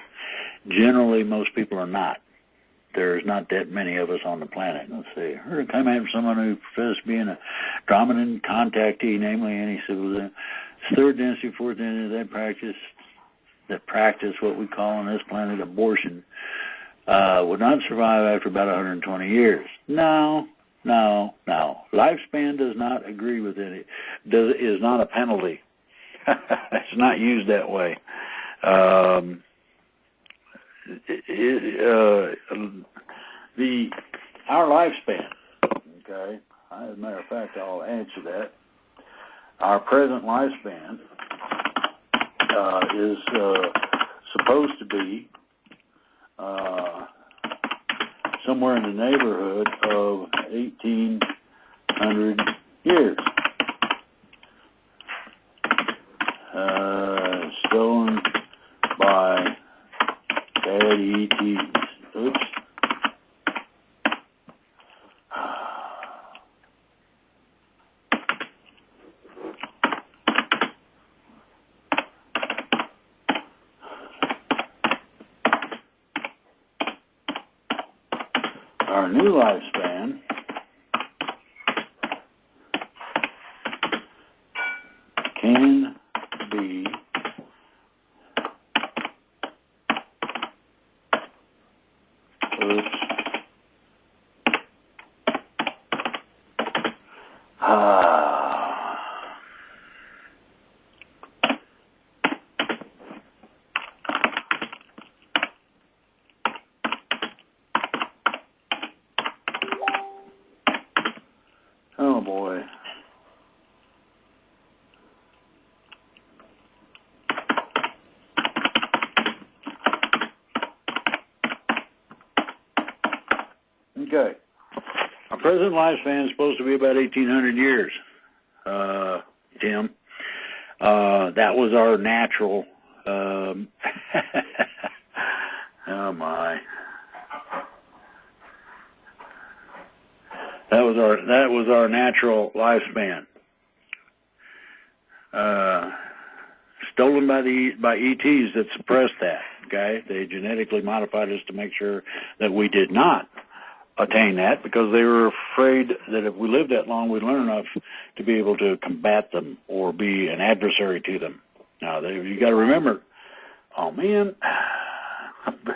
Generally, most people are not. There's not that many of us on the planet. Let's see. I heard a comment from someone who professed being a dominant contactee, namely any civilization. Third density, fourth density, that practice what we call on this planet abortion, would not survive after about 120 years. No. Lifespan does not agree with it. Is not a penalty. It's not used that way. Our lifespan, okay, as a matter of fact, I'll answer that. Our present lifespan is supposed to be somewhere in the neighborhood of 1,800 years. Stolen by bad ETs. Oops. Our new lifespan can be oh boy. Okay. Our present lifespan is supposed to be about 1,800 years, Tim. That was our natural, oh my. That was our natural lifespan. Stolen by ETs that suppressed that. Okay, they genetically modified us to make sure that we did not attain that, because they were afraid that if we lived that long, we'd learn enough to be able to combat them or be an adversary to them. Now, you got to remember. Oh man,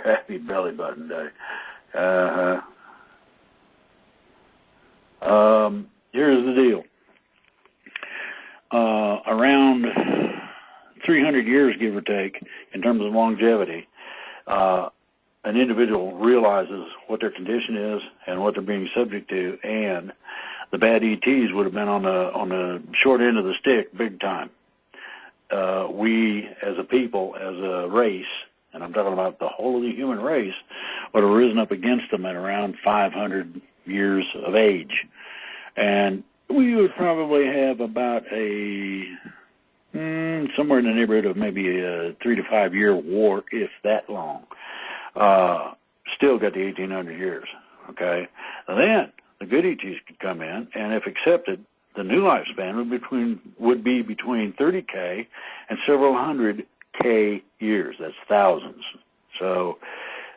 happy belly button day. Here's the deal. Around 300 years, give or take, in terms of longevity, an individual realizes what their condition is and what they're being subject to, and the bad ETs would have been on the short end of the stick, big time. We, as a people, as a race, and I'm talking about the whole of the human race, would have risen up against them at around 500 years of age. And we would probably have about somewhere in the neighborhood of maybe a 3 to 5 year war, if that long. Still got the 1800 years, okay? Then the good ETs could come in, and if accepted, the new lifespan would be between 30K and several hundred K years. That's thousands. So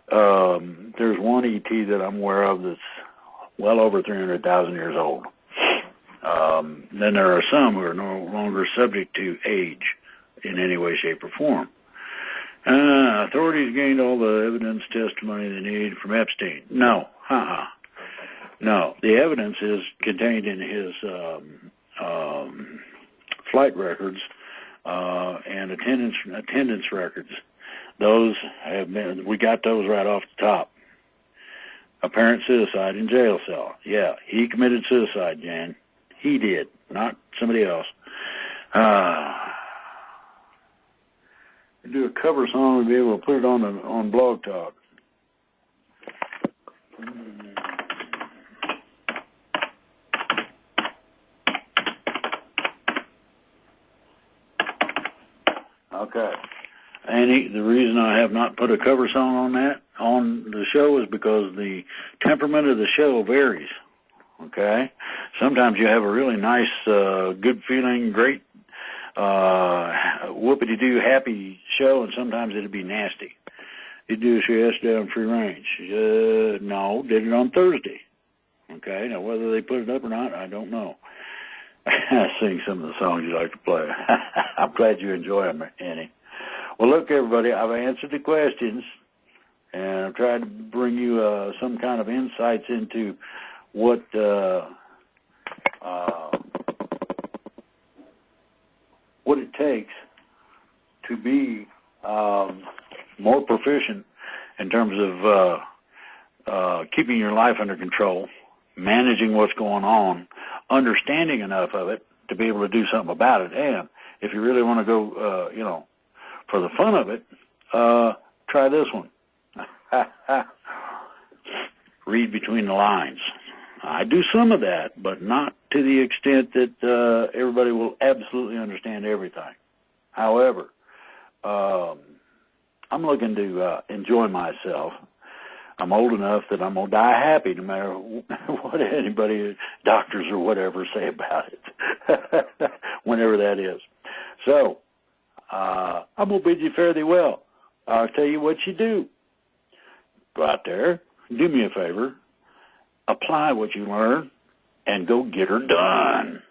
there's one ET that I'm aware of that's well over 300,000 years old. Then there are some who are no longer subject to age in any way, shape, or form. Authorities gained all the evidence, testimony they need from Epstein. No. No. The evidence is contained in his flight records and attendance records. Those have been, we got those right off the top. Apparent suicide in jail cell. Yeah, he committed suicide, Jan. He did, not somebody else. Do a cover song, we'll be able to put it on Blog Talk. Okay. And the reason I have not put a cover song on the show is because the temperament of the show varies. Okay? Sometimes you have a really nice, good feeling, great, whoopity-doo happy show, and sometimes it'll be nasty. You do CS down free range. No, did it on Thursday. Okay? Now, whether they put it up or not, I don't know. I sing some of the songs you like to play. I'm glad you enjoy them, Annie. Well, look, everybody, I've answered the questions, and I've tried to bring you some kind of insights into what it takes to be more proficient in terms of keeping your life under control, managing what's going on, understanding enough of it to be able to do something about it. And if you really want to go, for the fun of it, try this one. Read between the lines. I do some of that, but not to the extent that everybody will absolutely understand everything. However, I'm looking to enjoy myself. I'm old enough that I'm going to die happy no matter what anybody, doctors or whatever, say about it, whenever that is. So, I'm going to bid you fare thee well. I'll tell you what you do. Go out there, do me a favor, apply what you learn, and go get her done.